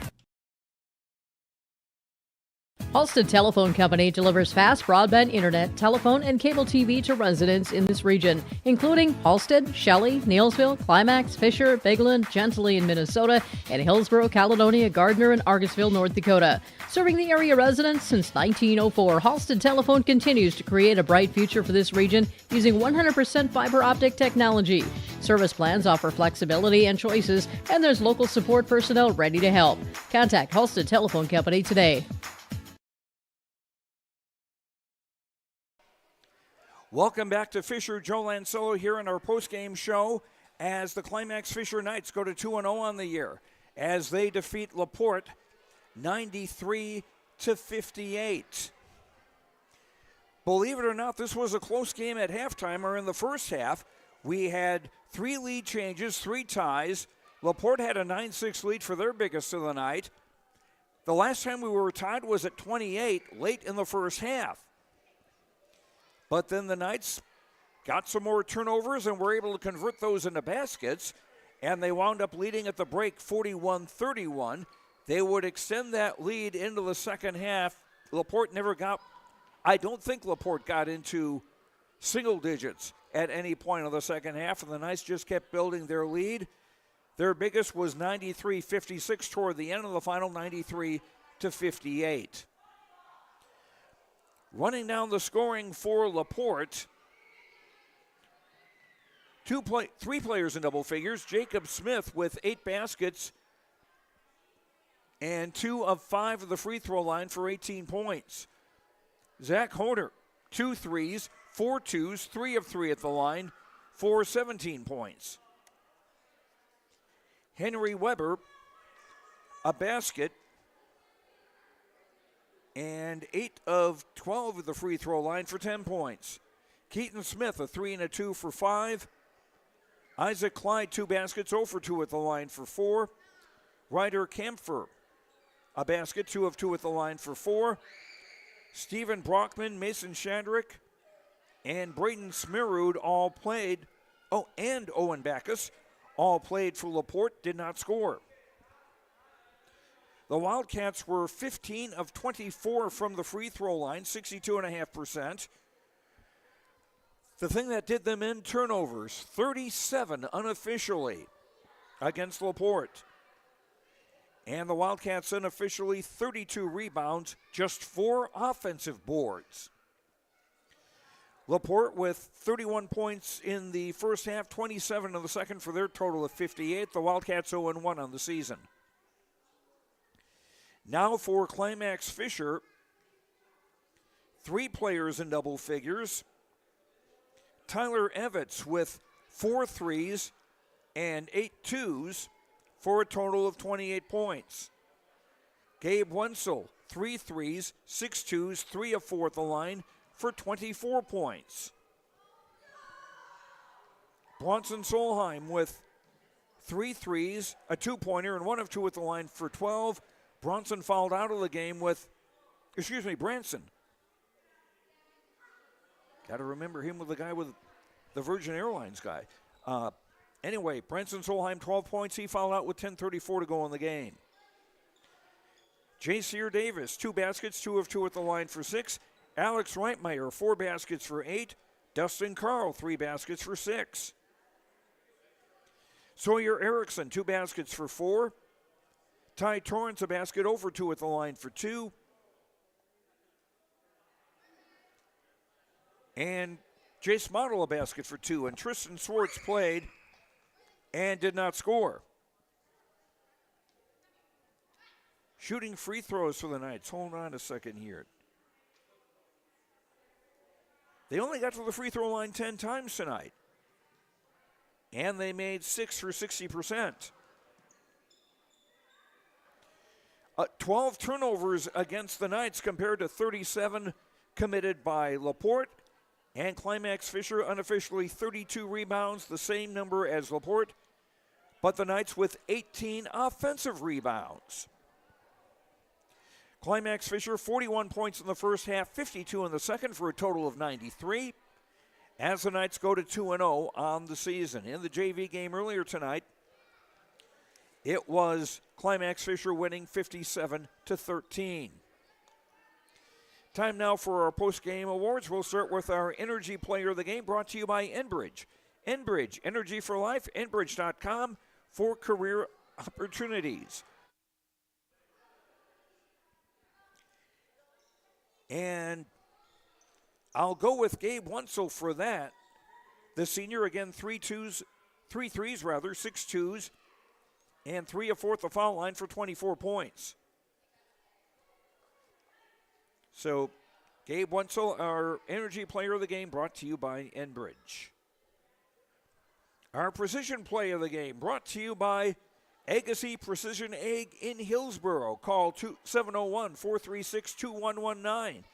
Halstead Telephone Company delivers fast broadband internet, telephone, and cable TV to residents in this region, including Halstead, Shelley, Neilsville, Climax, Fisher, Bigland, Gentilly in Minnesota, and Hillsborough, Caledonia, Gardner, and Argosville, North Dakota. Serving the area residents since 1904, Halstead Telephone continues to create a bright future for this region using 100% fiber optic technology. Service plans offer flexibility and choices, and there's local support personnel ready to help. Contact Halstead Telephone Company today. Welcome back to Fisher. Joe Lansolo here in our post-game show as the Climax-Fisher Knights go to 2-0 on the year as they defeat Laporte 93-58. Believe it or not, this was a close game at halftime, or in the first half. We had 3 lead changes, 3 ties. Laporte had a 9-6 lead for their biggest of the night. The last time we were tied was at 28 late in the first half. But then the Knights got some more turnovers and were able to convert those into baskets, and they wound up leading at the break 41-31. They would extend that lead into the second half Laporte never got, I don't think Laporte got into single digits at any point of the second half, and the Knights just kept building their lead. Their biggest was 93-56 toward the end of the final, 93-58. Running down the scoring for Laporte, three players in double figures. Jacob Smith with 8 baskets and 2 of 5 of the free throw line for 18 points. Zach Hoder, 2 threes, 4 twos, 3 of 3 at the line for 17 points. Henry Weber, a basket and 8 of 12 at the free throw line for 10 points. Keaton Smith, a 3 and a 2 for 5. Isaac Clyde, 2 baskets, 0 for 2 at the line for 4. Ryder Kampfer, a basket, 2 of 2 at the line for 4. Stephen Brockman, Mason Shadrick, and Braden Smirud all played. Oh, and Owen Backus all played for Laporte, did not score. The Wildcats were 15 of 24 from the free throw line, 62.5%. The thing that did them in, turnovers, 37 unofficially against Laporte. And the Wildcats unofficially 32 rebounds, just 4 offensive boards. Laporte with 31 points in the first half, 27 in the second for their total of 58. The Wildcats 0-1 on the season. Now for Climax-Fisher, 3 players in double figures. Tyler Evans with 4 threes and 8 twos for a total of 28 points. Gabe Wenzel, 3 threes, 6 twos, 3 of 4 at the line for 24 points. Bronson Solheim with 3 threes, a 2-pointer, and 1 of 2 at the line for 12. Bronson fouled out of the game with, Branson. Got to remember him with the guy with the Virgin Airlines guy. Anyway, Branson Solheim, 12 points. He fouled out with 10:34 to go in the game. J.C.R. Davis, 2 baskets, 2 of 2 at the line for 6. Alex Reitmeyer, 4 baskets for 8. Dustin Carl, 3 baskets for 6. Sawyer Erickson, 2 baskets for 4. Ty Torrance, a basket over 2 at the line for 2. And Jace Model, a basket for 2. And Tristan Swartz played and did not score. Shooting free throws for the Knights. Hold on a second here. They only got to the free throw line 10 times tonight. And they made 6 for 60%. 12 turnovers against the Knights compared to 37 committed by Laporte. And Climax-Fisher unofficially 32 rebounds, the same number as Laporte. But the Knights with 18 offensive rebounds. Climax-Fisher 41 points in the first half, 52 in the second for a total of 93. As the Knights go to 2-0 on the season. In the JV game earlier tonight, it was Climax-Fisher winning 57-13. Time now for our post-game awards. We'll start with our Energy Player of the Game, brought to you by Enbridge. Enbridge, energy for life, enbridge.com for career opportunities. And I'll go with Gabe Wenzel for that. The senior, again, 3 threes, 6 twos, and 3 of 4 at the foul line for 24 points. So, Gabe Wenzel, our Energy Player of the Game, brought to you by Enbridge. Our Precision Play of the Game, brought to you by Agassi Precision Egg in Hillsboro. Call 701-436-2119.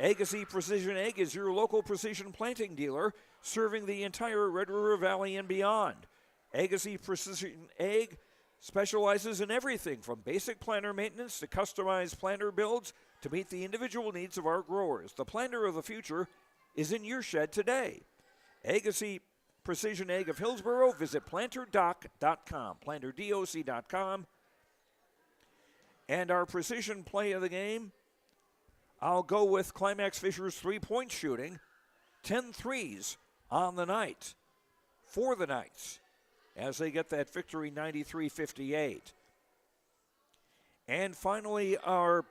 Agassi Precision Egg is your local precision planting dealer, serving the entire Red River Valley and beyond. Agassi Precision Egg specializes in everything from basic planter maintenance to customized planter builds to meet the individual needs of our growers. The planter of the future is in your shed today. Agassi Precision Egg of Hillsboro. Visit planterdoc.com, planterdoc.com. And our Precision Play of the Game, I'll go with Climax-Fisher's three-point shooting. 10 threes on the night for the Knights as they get that victory 93-58. And finally, our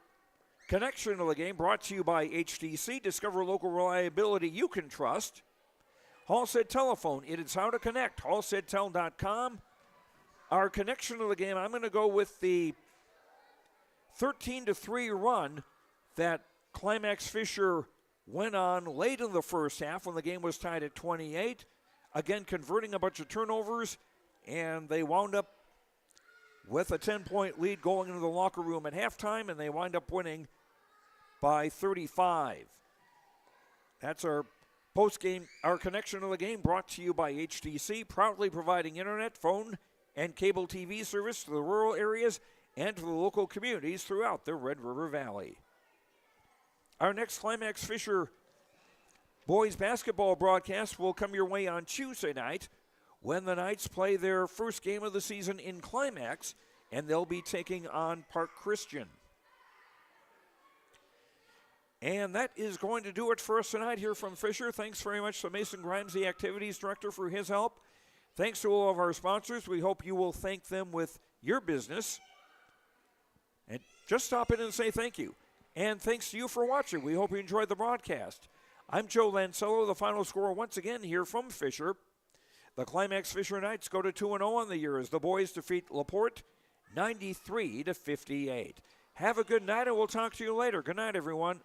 connection of the game brought to you by HTC. Discover local reliability you can trust. Halstead Telephone, it is how to connect. HalsteadTel.com. Our connection of the game, I'm going to go with the 13-3 run that Climax-Fisher went on late in the first half when the game was tied at 28. Again, converting a bunch of turnovers, and they wound up with a 10-point lead going into the locker room at halftime, and they wind up winning by 35. That's our post-game, our connection of the game brought to you by HTC, proudly providing internet, phone, and cable TV service to the rural areas and to the local communities throughout the Red River Valley. Our next Climax-Fisher boys basketball broadcast will come your way on Tuesday night when the Knights play their first game of the season in Climax, and they'll be taking on Park Christian. And that is going to do it for us tonight here from Fisher. Thanks very much to Mason Grimes, the Activities Director, for his help. Thanks to all of our sponsors. We hope you will thank them with your business. And just stop in and say thank you. And thanks to you for watching. We hope you enjoyed the broadcast. I'm Joe Lancello, the final score once again here from Fisher. The Climax-Fisher Knights go to 2-0 on the year as the boys defeat Laporte 93-58. Have a good night, and we'll talk to you later. Good night, everyone.